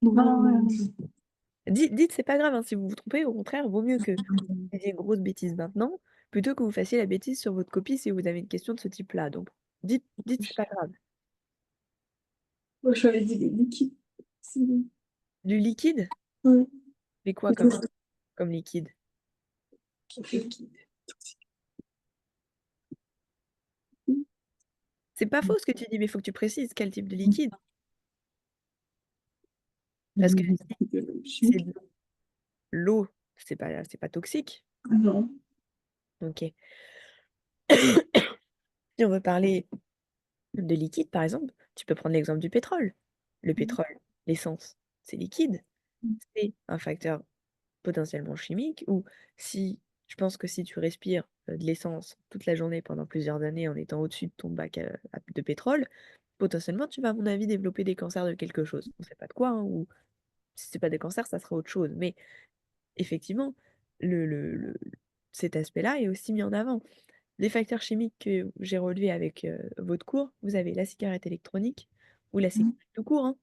Non, Dites, c'est pas grave, hein, si vous vous trompez, au contraire, vaut mieux que vous disiez une grosse bêtise maintenant, plutôt que vous fassiez la bêtise sur votre copie si vous avez une question de ce type-là. Donc, dites, c'est pas grave. moi j'avais dit le liquide. C'est bon. Du liquide? Ouais, Mais quoi c'était ça. comme liquide? Liquide. C'est pas faux ce que tu dis, mais il faut que tu précises quel type de liquide. Parce que si Liquide c'est chimique. de l'eau, c'est pas toxique. Non. OK. Si on veut parler de liquide, par exemple, tu peux prendre l'exemple du pétrole. Le pétrole, l'essence, c'est liquide. C'est un facteur potentiellement chimique ou si je pense que si tu respires, de l'essence toute la journée pendant plusieurs années en étant au-dessus de ton bac, à de pétrole, potentiellement, tu vas, à mon avis, développer des cancers de quelque chose. On ne sait pas de quoi, hein, ou si c'est pas des cancers, ça sera autre chose. Mais effectivement, le cet aspect-là est aussi mis en avant. Les facteurs chimiques que j'ai relevés avec, votre cours, vous avez la cigarette électronique ou la cigarette Mmh. tout court, hein,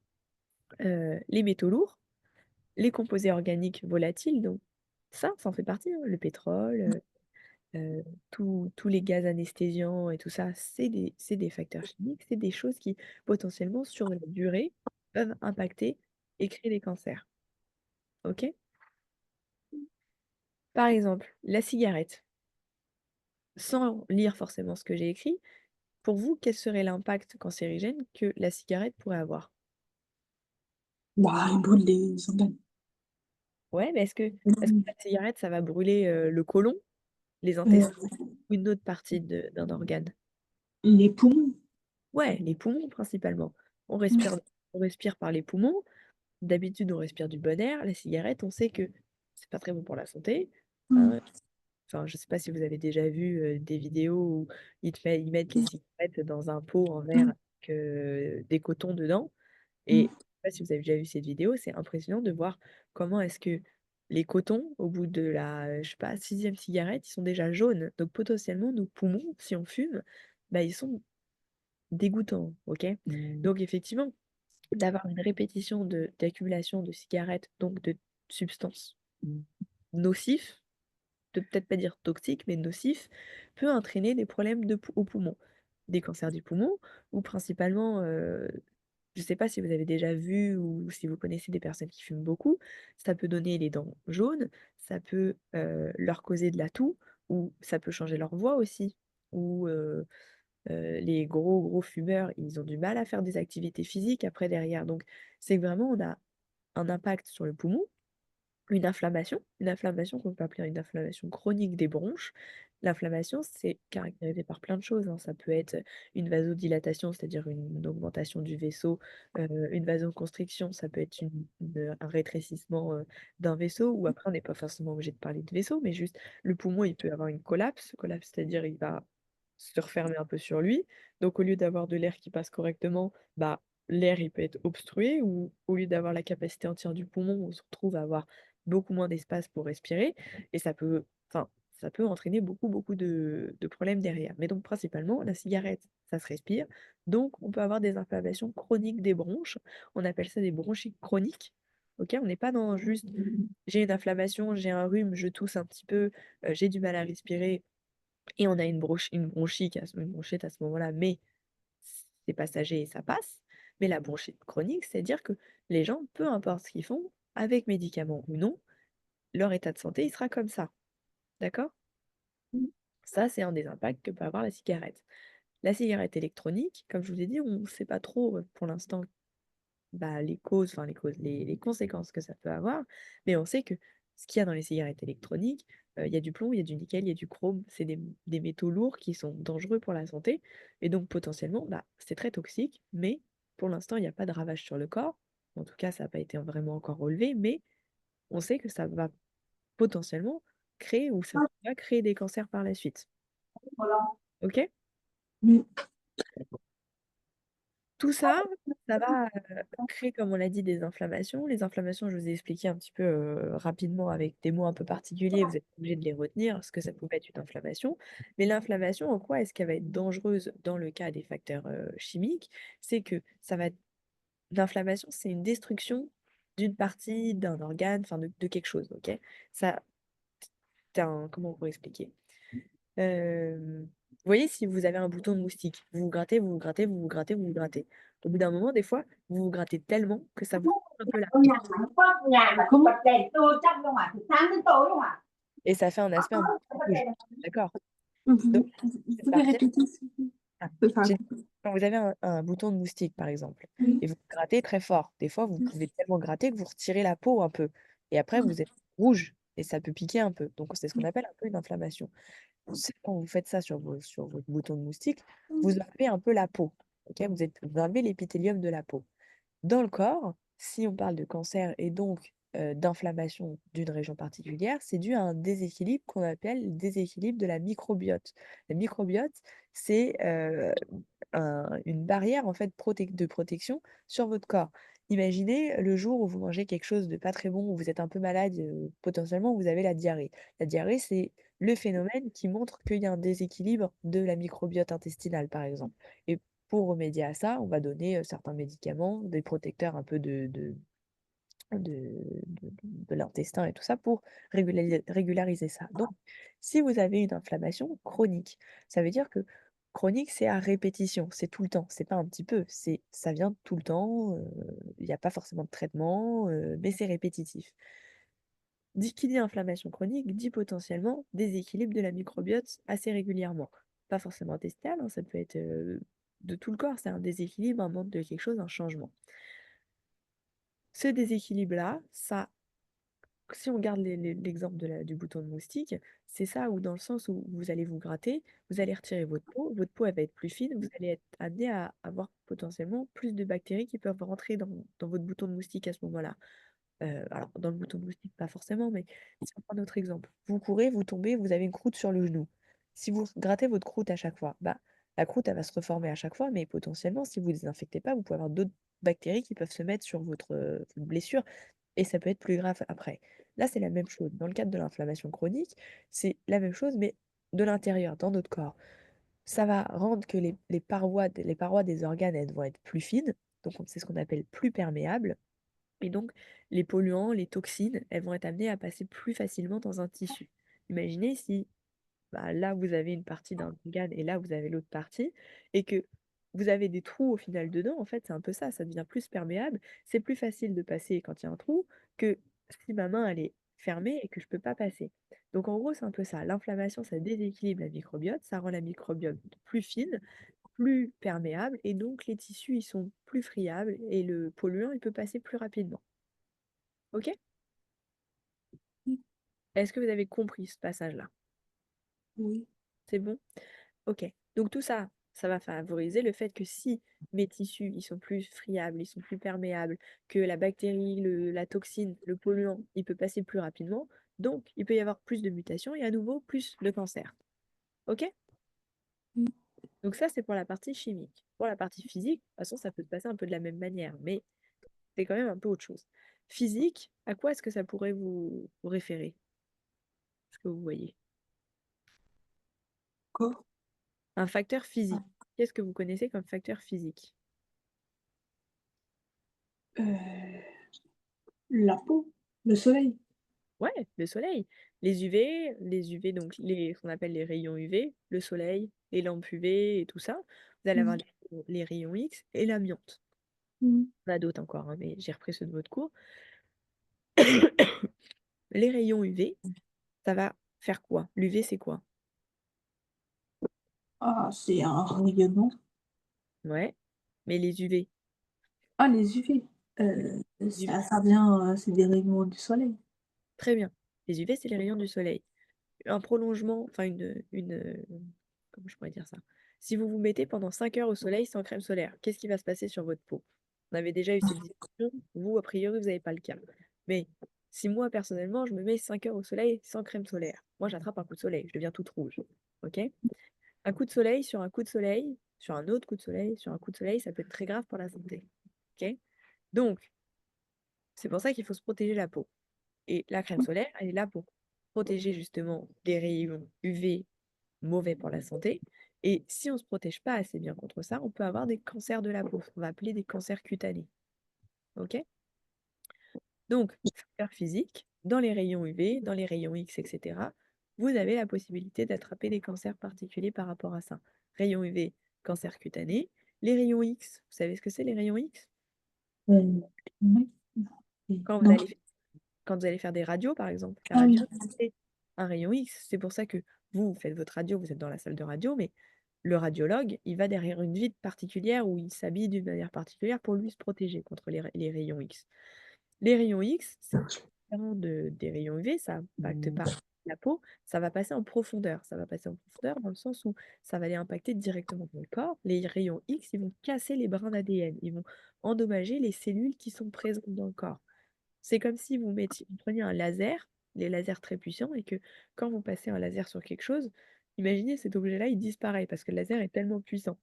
les métaux lourds, les composés organiques volatiles, donc ça en fait partie, hein, le pétrole, tous les gaz anesthésiants et tout ça, c'est des facteurs chimiques, c'est des choses qui, potentiellement, sur la durée, peuvent impacter et créer des cancers. OK? Par exemple, la cigarette, sans lire forcément ce que j'ai écrit, pour vous, quel serait l'impact cancérigène que la cigarette pourrait avoir? Bah, il brûle les organes. Ouais, mais est-ce que Mmh. la cigarette, ça va brûler, le côlon, les intestins ou une autre partie d'un organe? Les poumons. Ouais, les poumons principalement. On Mmh. respire on respire par les poumons. D'habitude, on respire du bon air. La cigarette, on sait que c'est pas très bon pour la santé, hein. Mmh. Enfin, je sais pas si vous avez déjà vu, des vidéos où ils mettent les cigarettes dans un pot en verre Mmh. avec, des cotons dedans et Mmh. je sais pas si vous avez déjà vu cette vidéo, c'est impressionnant de voir comment est-ce que les cotons, au bout de la, je sais pas, 6e cigarette, ils sont déjà jaunes. Donc potentiellement, nos poumons, si on fume, bah, ils sont dégoûtants, OK? Donc effectivement, d'avoir une répétition d'accumulation de cigarettes, donc de substances nocifs, de peut-être pas dire toxiques, mais nocifs, peut entraîner des problèmes aux poumons. Des cancers du poumon ou principalement, je ne sais pas si vous avez déjà vu ou si vous connaissez des personnes qui fument beaucoup, ça peut donner les dents jaunes, ça peut, leur causer de la toux ou ça peut changer leur voix aussi ou, les gros fumeurs, ils ont du mal à faire des activités physiques après derrière. Donc c'est que vraiment on a un impact sur le poumon, une inflammation qu'on peut appeler une inflammation chronique des bronches. L'inflammation, c'est caractérisé par plein de choses, hein. Ça peut être une vasodilatation, c'est-à-dire une augmentation du vaisseau, une vasoconstriction, ça peut être un rétrécissement, d'un vaisseau ou après on n'est pas forcément obligé de parler de vaisseau, mais juste le poumon, il peut avoir une collapse, c'est-à-dire il va se refermer un peu sur lui. Donc au lieu d'avoir de l'air qui passe correctement, bah, l'air il peut être obstrué ou au lieu d'avoir la capacité entière du poumon, on se retrouve à avoir beaucoup moins d'espace pour respirer et ça peut entraîner beaucoup de problèmes derrière. Mais donc principalement, la cigarette, ça se respire, donc on peut avoir des inflammations chroniques des bronches. On appelle ça des bronchites chroniques. OK? On n'est pas dans juste: «J'ai une inflammation, j'ai un rhume, je tousse un petit peu, j'ai du mal à respirer» et on a une bronchite à ce moment-là, mais c'est passager et ça passe. Mais la bronchite chronique, c'est-à-dire que les gens, peu importe ce qu'ils font, avec médicaments ou non, leur état de santé, il sera comme ça, d'accord? Ça, c'est un des impacts que peut avoir la cigarette. La cigarette électronique, comme je vous ai dit, on ne sait pas trop, pour l'instant, bah, les conséquences que ça peut avoir, mais on sait que ce qu'il y a dans les cigarettes électroniques, il y a du plomb, il y a du nickel, il y a du chrome, c'est des métaux lourds qui sont dangereux pour la santé et donc potentiellement, bah, c'est très toxique, mais pour l'instant, il y a pas de ravage sur le corps. En tout cas, ça n'a pas été vraiment encore relevé, mais on sait que ça va potentiellement créer ou ça va créer des cancers par la suite. OK? Mmh. Tout ça, ça va, créer, comme on l'a dit, des inflammations. Les inflammations, je vous ai expliqué un petit peu, rapidement avec des mots un peu particuliers, vous êtes pas obligés de les retenir, ce que ça pouvait être une inflammation. Mais l'inflammation, en quoi est-ce qu'elle va être dangereuse dans le cas des facteurs, chimiques? C'est que ça va être l'inflammation, c'est une destruction d'une partie, d'un organe, enfin de quelque chose, OK? Ça tu un comment on pourrait expliquer? Vous voyez, si vous avez un bouton de moustique, vous vous grattez, vous vous grattez, vous vous grattez, vous vous grattez. Au bout d'un moment, des fois, vous vous grattez tellement que ça vous tire un peu la Ở peau nhà hạnh phúc, nhà mà không bật đèn tô chắc luôn à, từ sáng đến tối luôn à. et ça fait un aspect un peu Không bật rouge, đèn. d'accord? Donc Vous cette pouvez partie répéter s'il vous plaît? ah, Enfin, j'ai quand vous avez un bouton de moustique, par exemple, oui. et vous grattez très fort, des fois, vous pouvez tellement gratter que vous retirez la peau un peu et après Mmh. vous êtes rouge et ça peut piquer un peu. Donc c'est ce qu'on appelle un peu une inflammation. C'est quand vous faites ça sur votre bouton de moustique, vous enlevez un peu la peau, OK? Vous enlevez l'épithélium de la peau. Dans le corps, si on parle de cancer et donc d'inflammation d'une région particulière, c'est dû à un déséquilibre qu'on appelle le déséquilibre de la microbiote. La microbiote, c'est une barrière en fait de protection sur votre corps. Imaginez le jour où vous mangez quelque chose de pas très bon, où vous êtes un peu malade, potentiellement vous avez la diarrhée. La diarrhée, c'est le phénomène qui montre qu'il y a un déséquilibre de la microbiote intestinale, par exemple. Et pour remédier à ça, on va donner certains médicaments, des protecteurs un peu de l'intestin et tout ça pour régulariser ça. Donc, si vous avez une inflammation chronique, ça veut dire que chronique, c'est à répétition, c'est tout le temps, c'est pas un petit peu, c'est ça vient tout le temps, il n'y a pas forcément de traitement, mais c'est répétitif. Qui dit inflammation chronique dit potentiellement déséquilibre de la microbiote assez régulièrement. Pas forcément intestinal, hein, ça peut être de tout le corps, c'est un déséquilibre, un manque de quelque chose, un changement. Ce déséquilibre-là, ça si on garde l'exemple du bouton de moustique, c'est ça où dans le sens où vous allez vous gratter, vous allez retirer votre peau elle va être plus fine, vous allez être amené à avoir potentiellement plus de bactéries qui peuvent rentrer dans votre bouton de moustique à ce moment-là. Alors dans le bouton de moustique, pas forcément, mais si on prend notre exemple, vous courez, vous tombez, vous avez une croûte sur le genou. Si vous grattez votre croûte à chaque fois, bah, la croûte, elle va se reformer à chaque fois, mais potentiellement, si vous ne désinfectez pas, vous pouvez avoir d'autres bactéries qui peuvent se mettre sur votre blessure et ça peut être plus grave après. Là, c'est la même chose. Dans le cadre de l'inflammation chronique, c'est la même chose, mais de l'intérieur, dans notre corps. Ça va rendre que les parois des organes, elles vont être plus fines, donc c'est ce qu'on appelle plus perméables, et donc les polluants, les toxines, elles vont être amenées à passer plus facilement dans un tissu. Imaginez si bah, là, vous avez une partie d'un organe et là, vous avez l'autre partie, et que vous avez des trous au final dedans, en fait, c'est un peu ça, ça devient plus perméable. C'est plus facile de passer quand il y a un trou que si ma main, elle est fermée et que je peux pas passer. Donc, en gros, c'est un peu ça. L'inflammation, ça déséquilibre la microbiote, ça rend la microbiote plus fine, plus perméable, et donc les tissus, ils sont plus friables et le polluant, il peut passer plus rapidement. Ok? Est-ce que vous avez compris ce passage-là? Oui. C'est bon? Ok. Donc tout ça, ça va favoriser le fait que si mes tissus, ils sont plus friables, ils sont plus perméables, que la bactérie, la toxine, le polluant, il peut passer plus rapidement, donc il peut y avoir plus de mutations et à nouveau plus de cancer. Ok? Mm. Donc ça, c'est pour la partie chimique. Pour la partie physique, de toute façon, ça peut se passer un peu de la même manière, mais c'est quand même un peu autre chose. Physique, à quoi est-ce que ça pourrait vous référer? Ce que vous voyez. Corps. Un facteur Ah. physique. Qu'est-ce que vous connaissez comme facteur physique? Euh, la peau, le soleil. Ouais, le soleil. Les UV, donc ce qu'on appelle les rayons UV, le soleil, les lampes UV et tout ça. Vous allez avoir Mm. les rayons X et l'amiante. Mm. Il y en a d'autres encore, hein, mais j'ai repris ceux de votre cours. Les rayons UV, ça va faire quoi? L'UV, c'est quoi? Ah, c'est un rayonnement. Ouais. Mais les UV, Ah, les UV. les UV, Ça vient, c'est des rayonnements du soleil. très bien. Les UV, c'est les rayons du soleil. Un prolongement, enfin comment je pourrais dire ça? Si vous vous mettez pendant 5 heures au soleil sans crème solaire, qu'est-ce qui va se passer sur votre peau? On avait déjà eu cette discussion, vous, a priori, vous n'avez pas le cas. Mais si moi, personnellement, je me mets 5 heures au soleil sans crème solaire, moi, j'attrape un coup de soleil, je deviens toute rouge. Ok? Un coup de soleil sur un coup de soleil, sur un autre coup de soleil, sur un coup de soleil, ça peut être très grave pour la santé. Ok? Donc, c'est pour ça qu'il faut se protéger la peau. Et la crème solaire, elle est là pour protéger justement des rayons UV mauvais pour la santé. Et si on ne se protège pas assez bien contre ça, on peut avoir des cancers de la peau, ce qu'on va appeler des cancers cutanés. Ok? Donc, facteur physique, dans les rayons UV, dans les rayons X, etc., vous avez la possibilité d'attraper des cancers particuliers par rapport à ça. Rayons UV, cancer cutané. Les rayons X, vous savez ce que c'est les rayons X? Euh, oui. Quand vous Non. allez Quand vous allez faire des radios, par exemple, la Ah oui. radio, c'est un rayon X. C'est pour ça que vous faites votre radio, vous êtes dans la salle de radio, mais le radiologue, il va derrière une vitre particulière où il s'habille d'une manière particulière pour lui se protéger contre les rayons X. Les rayons X, c'est différent des rayons UV, ça impacte pas la peau, ça va passer en profondeur. Ça va passer en profondeur dans le sens où ça va aller impacter directement dans le corps. Les rayons X, ils vont casser les brins d'ADN, ils vont endommager les cellules qui sont présentes dans le corps. C'est comme si vous preniez un laser, les lasers très puissants, et que quand vous passez un laser sur quelque chose, imaginez cet objet-là, il disparaît parce que le laser est tellement puissant.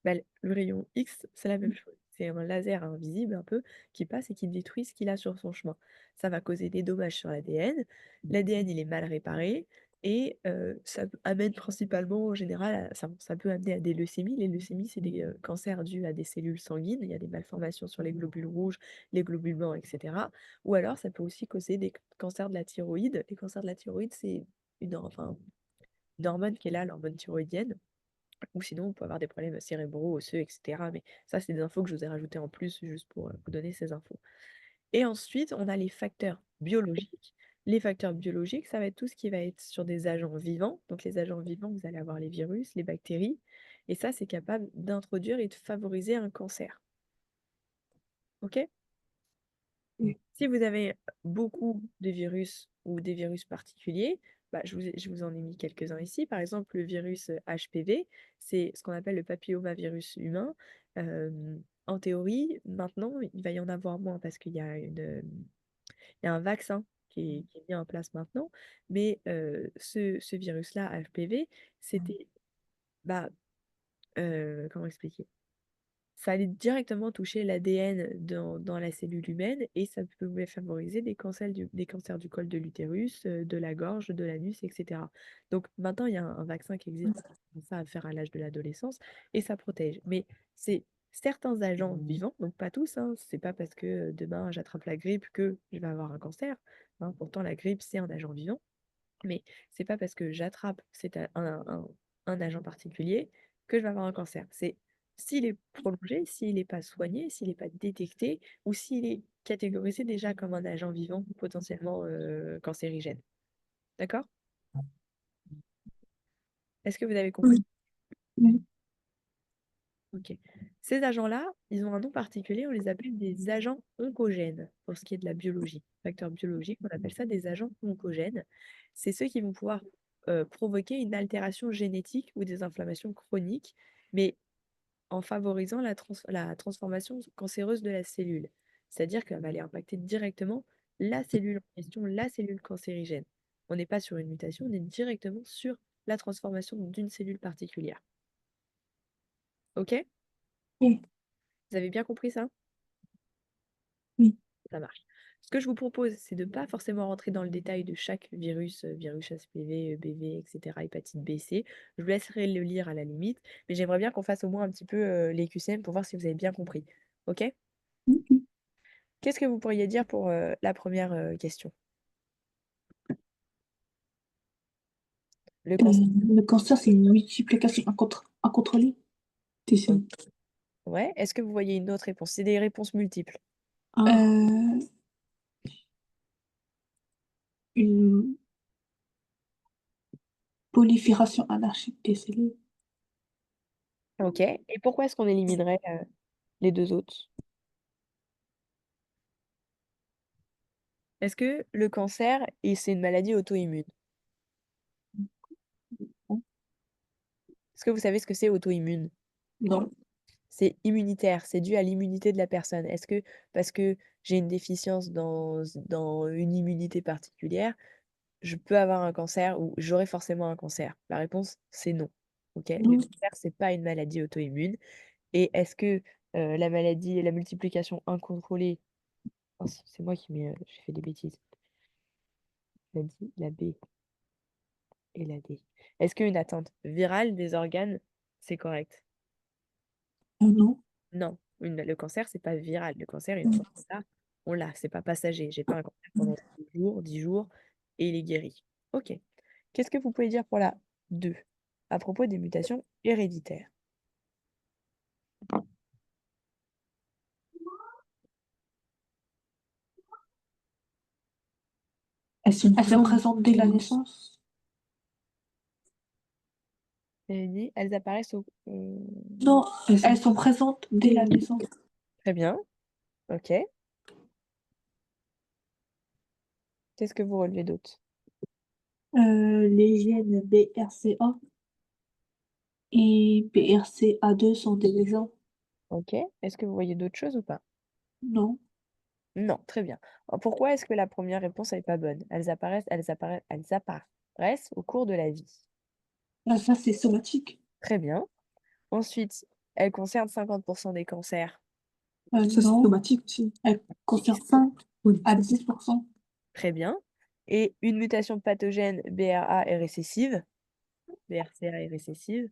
Bah, le rayon X, c'est la même chose. C'est un laser invisible un peu qui passe et qui détruit ce qu'il a sur son chemin. Ça va causer des dommages sur l'ADN. L'ADN, il est mal réparé et ça amène principalement, en général, ça peut amener à des leucémies. Les leucémies, c'est des cancers dus à des cellules sanguines. Il y a des malformations sur les globules rouges, les globules blancs, etc. Ou alors, ça peut aussi causer des cancers de la thyroïde. Les cancers de la thyroïde, c'est enfin, une hormone qui est là, l'hormone thyroïdienne. Ou sinon, on peut avoir des problèmes cérébraux, osseux, etc. Mais ça, c'est des infos que je vous ai rajoutées en plus, juste pour vous donner ces infos. Et ensuite, on a les facteurs biologiques. Les facteurs biologiques, ça va être tout ce qui va être sur des agents vivants. Donc, les agents vivants, vous allez avoir les virus, les bactéries. Et ça, c'est capable d'introduire et de favoriser un cancer. OK? Si vous avez beaucoup de virus ou des virus particuliers, bah, je vous en ai mis quelques-uns ici. Par exemple, le virus HPV, c'est ce qu'on appelle le papillomavirus humain. En théorie, maintenant, il va y en avoir moins parce qu'il y a il y a un vaccin qui est mis en place maintenant. Mais ce virus-là, HPV, c'était, bah, comment expliquer? Ça allait directement toucher l'ADN dans la cellule humaine et ça pouvait favoriser des cancers du col de l'utérus, de la gorge, de l'anus, etc. Donc maintenant, il y a un vaccin qui existe pour commencer à faire à l'âge de l'adolescence et ça protège. Mais c'est certains agents vivants, donc pas tous, hein, c'est pas parce que demain j'attrape la grippe que je vais avoir un cancer, hein. Pourtant, la grippe, c'est un agent vivant. Mais c'est pas parce que j'attrape un agent particulier que je vais avoir un cancer. C'est s'il est prolongé, s'il n'est pas soigné, s'il n'est pas détecté, ou s'il est catégorisé déjà comme un agent vivant potentiellement cancérigène. D'accord? Est-ce que vous avez compris? Oui. Oui. Ok. Ces agents-là, ils ont un nom particulier, on les appelle des agents oncogènes pour ce qui est de la biologie. Facteurs biologiques, on appelle ça des agents oncogènes. C'est ceux qui vont pouvoir provoquer une altération génétique ou des inflammations chroniques, mais en favorisant la transformation cancéreuse de la cellule. C'est-à-dire qu'elle va aller impacter directement la cellule en question, la cellule cancérigène. On n'est pas sur une mutation, on est directement sur la transformation d'une cellule particulière. Ok? Oui. Vous avez bien compris ça? Oui. Ça marche. Ce que je vous propose, c'est de ne pas forcément rentrer dans le détail de chaque virus, virus HPV, EBV, etc., hépatite B, C. Je vous laisserai le lire à la limite, mais j'aimerais bien qu'on fasse au moins un petit peu les QCM pour voir si vous avez bien compris. OK? Oui. Qu'est-ce que vous pourriez dire pour la première question? Le cancer. Le cancer, c'est une multiplication incontrôlée des cellules. Ouais. Est-ce que vous voyez une autre réponse? C'est des réponses multiples. Une prolifération anarchique des cellules. OK. Et pourquoi est-ce qu'on éliminerait les deux autres? Est-ce que le cancer, c'est une maladie auto-immune? Est-ce que vous savez ce que c'est auto-immune? Non. C'est immunitaire, c'est dû à l'immunité de la personne. Est-ce que parce que j'ai une déficience dans une immunité particulière, je peux avoir un cancer ou j'aurai forcément un cancer? La réponse, c'est non. OK? Le Non. cancer, c'est pas une maladie auto-immune. Et est-ce que la multiplication incontrôlée, oh, c'est moi qui mets, j'ai fait des bêtises. La D, la B et la D. Est-ce qu'une atteinte virale des organes, c'est correct? Non. Non, le cancer, c'est pas viral. Le cancer, une fois on l'a, c'est pas passager. J'ai pas un cancer pendant 10 jours et il est guéri. Ok. Qu'est-ce que vous pouvez dire pour la 2 à propos des mutations héréditaires? Elles sont présentes dès la naissance. Elles apparaissent au. Non, elles sont présentes dès la naissance. Très bien. Ok. Qu'est-ce que vous relevez d'autre? Les gènes BRCA et BRCA2 sont des exemples. Ok. Est-ce que vous voyez d'autres choses ou pas? Non. Non, très bien. Alors, pourquoi est-ce que la première réponse n'est pas bonne? Elles apparaissent au cours de la vie. Là, ça, c'est somatique. Très bien. Ensuite, elles concernent 50% des cancers. Ça, c'est Non, somatique aussi. elle concerne 5 Oui. à 10%. Très bien. Et une mutation pathogène BRA est récessive. BRCA est récessive.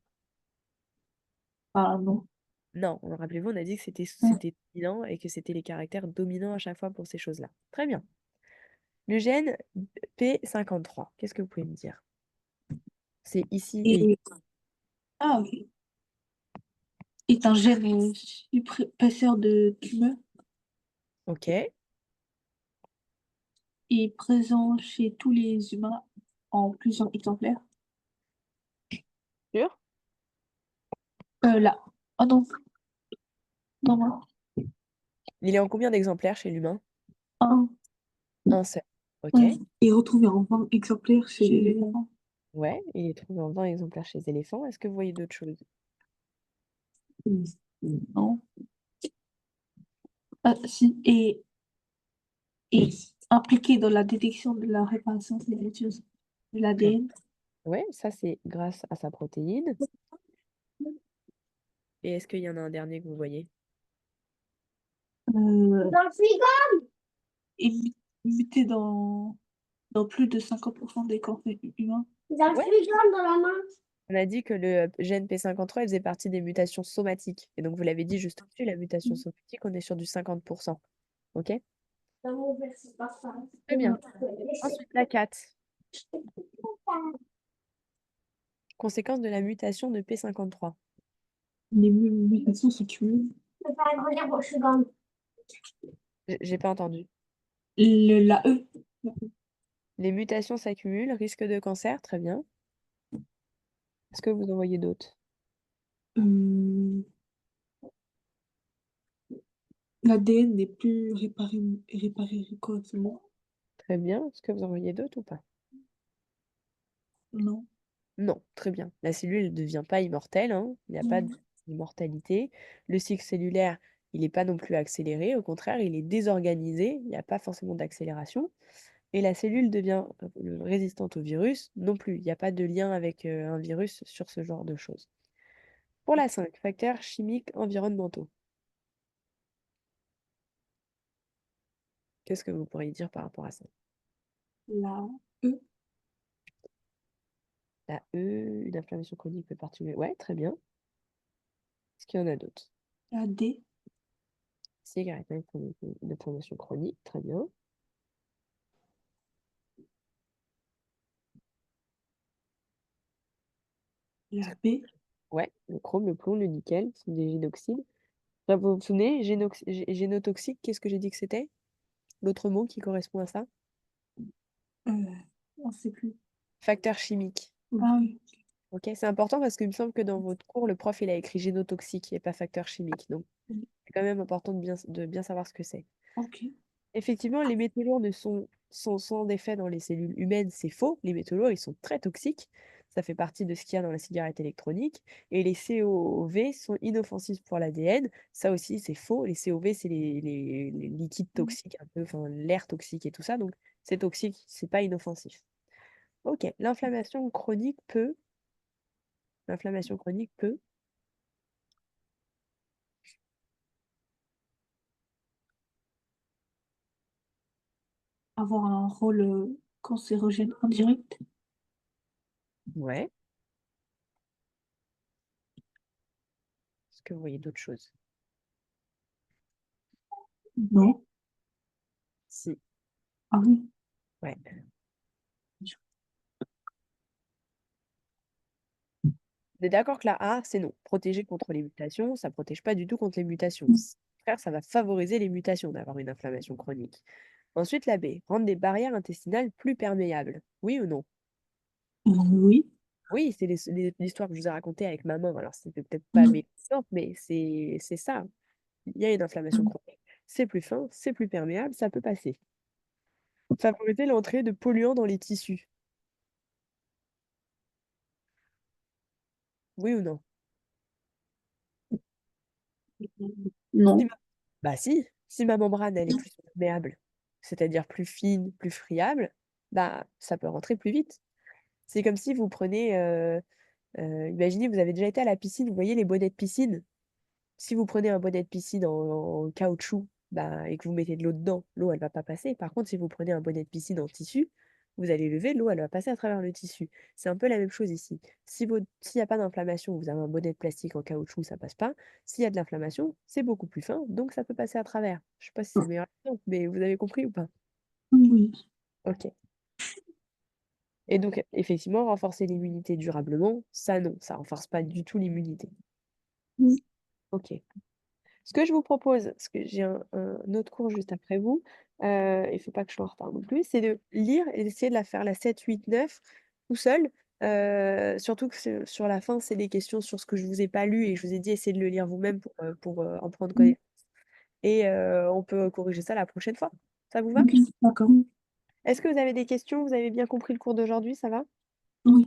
Ah non. Non, rappelez-vous, on a dit que c'était dominant et que c'était les caractères dominants à chaque fois pour ces choses-là. Très bien. Le gène P53, qu'est-ce que vous pouvez me dire? C'est ici et ici. Et, ah, ok. Est un gène suppresseur de tumeur Ok. et présent chez tous les humains en plusieurs exemplaires. Sûr? Là. Oh non, non, non. Il est en combien d'exemplaires chez l'humain? Un. Un seul. Ok. Ouais. Et retrouvé en 20 exemplaires Chez chez... l'éléphant. Ouais, il est trouvé en 20 exemplaires chez les éléphants. Est-ce que vous voyez d'autres choses? Non. Si. Et impliqué dans la détection de la réparation silencieuse de Très bien. l'ADN. Ouais, ça c'est grâce à sa protéine. Et est-ce qu'il y en a un dernier que vous voyez? Dans le frigo. Et muté dans plus de 50% des corps humains. Dans le Ouais. frigo, dans la main. On a dit que le gène P53 il faisait partie des mutations somatiques. Et donc vous l'avez dit juste au-dessus, la mutation somatique, on est sur du 50%. Ok? Dans mon verre, c'est pas ça. Très bien. Ensuite, la 4. Conséquence de la mutation de P53. Les mutations s'accumulent. C'est pas regarde au frigo. J'ai pas entendu. La E. Les mutations s'accumulent, risque de cancer, très bien. Est-ce que vous en voyez d'autres? Euh, L'ADN n'est plus réparé correctement. Très bien. Est-ce que vous en voyez d'autres ou pas? Non. Non, très bien. La cellule ne devient pas immortelle, hein. Il n'y a pas d'immortalité. Le cycle cellulaire, il n'est pas non plus accéléré. Au contraire, il est désorganisé. Il n'y a pas forcément d'accélération. Et la cellule devient résistante au virus non plus. Il n'y a pas de lien avec un virus sur ce genre de choses. Pour la 5, facteurs chimiques environnementaux. Qu'est-ce que vous pourriez dire par rapport à ça? La E. La E, une inflammation chronique peut particulier. Ouais, très bien. Est-ce qu'il y en a d'autres? La D. Cigarette, une inflammation chronique, très bien. La B. Ouais, le chrome, le plomb, le nickel sont des génoxydes. Là, vous vous souvenez, génotoxique, qu'est-ce que j'ai dit que c'était? L'autre mot qui correspond à ça? Euh, on ne sait plus. Facteur chimique. Ah oui. Ok, c'est important parce qu'il me semble que dans votre cours, le prof, il a écrit génotoxique et pas facteur chimique. Donc, c'est quand même important de bien savoir ce que c'est. Ok. Effectivement, les métaux lourds ne sont sans effet dans les cellules humaines, c'est faux. Les métaux lourds, ils sont très toxiques. Ça fait partie de ce qu'il y a dans la cigarette électronique. Et les COV sont inoffensifs pour l'ADN. Ça aussi, c'est faux. Les COV, c'est les liquides toxiques, un peu, enfin, l'air toxique et tout ça. Donc, c'est toxique, c'est pas inoffensif. Ok, l'inflammation chronique peut, Avoir un rôle cancérogène indirect. ouais. Est-ce que vous voyez d'autres choses? Non. Si, Ah oui. ouais. On est d'accord que la A, c'est non. Protéger contre les mutations, ça ne protège pas du tout contre les mutations. Au contraire, ça va favoriser les mutations d'avoir une inflammation chronique. Ensuite, la B, rendre des barrières intestinales plus perméables. Oui ou non? Oui. Oui, c'est l'histoire que je vous ai racontée avec maman. Alors, c'était peut-être pas Mm. mes exemples, mais c'est ça. Il y a une inflammation chronique. C'est plus fin, c'est plus perméable, ça peut passer. Favoriser l'entrée de polluants dans les tissus. Oui ou non? Si Non. ma- Bah si ma membrane, elle est plus perméable, c'est-à-dire plus fine, plus friable, bah, ça peut rentrer plus vite. C'est comme si vous prenez, imaginez, vous avez déjà été à la piscine, vous voyez les bonnets de piscine? Si vous prenez un bonnet de piscine en caoutchouc, bah, et que vous mettez de l'eau dedans, l'eau elle va pas passer. Par contre, si vous prenez un bonnet de piscine en tissu, vous allez lever, l'eau elle va passer à travers le tissu. C'est un peu la même chose ici. S'il y a pas d'inflammation, vous avez un bonnet de plastique en caoutchouc, ça passe pas. S'il y a de l'inflammation, c'est beaucoup plus fin, donc ça peut passer à travers. Je sais pas si c'est le meilleur exemple, mais vous avez compris ou pas? Oui. OK. Et donc effectivement, renforcer l'immunité durablement, ça non, ça renforce pas du tout l'immunité. Oui. OK. Ce que je vous propose, parce que j'ai un autre cours juste après vous, il faut pas que je sois en retard non plus, c'est de lire et d'essayer de la faire la 7, 8, 9 tout seul. Surtout que sur la fin, c'est des questions sur ce que je vous ai pas lu et je vous ai dit: «Essayez de le lire vous-même pour en prendre Oui. connaissance» et on peut corriger ça la prochaine fois. Ça vous va? OK, d'accord. Est-ce que vous avez des questions? Vous avez bien compris le cours d'aujourd'hui, ça va? Oui.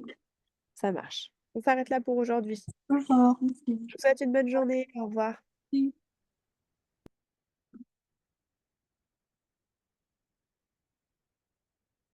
Ça marche. On s'arrête là pour aujourd'hui. Au revoir. Je vous souhaite une bonne journée. Au revoir. Merci.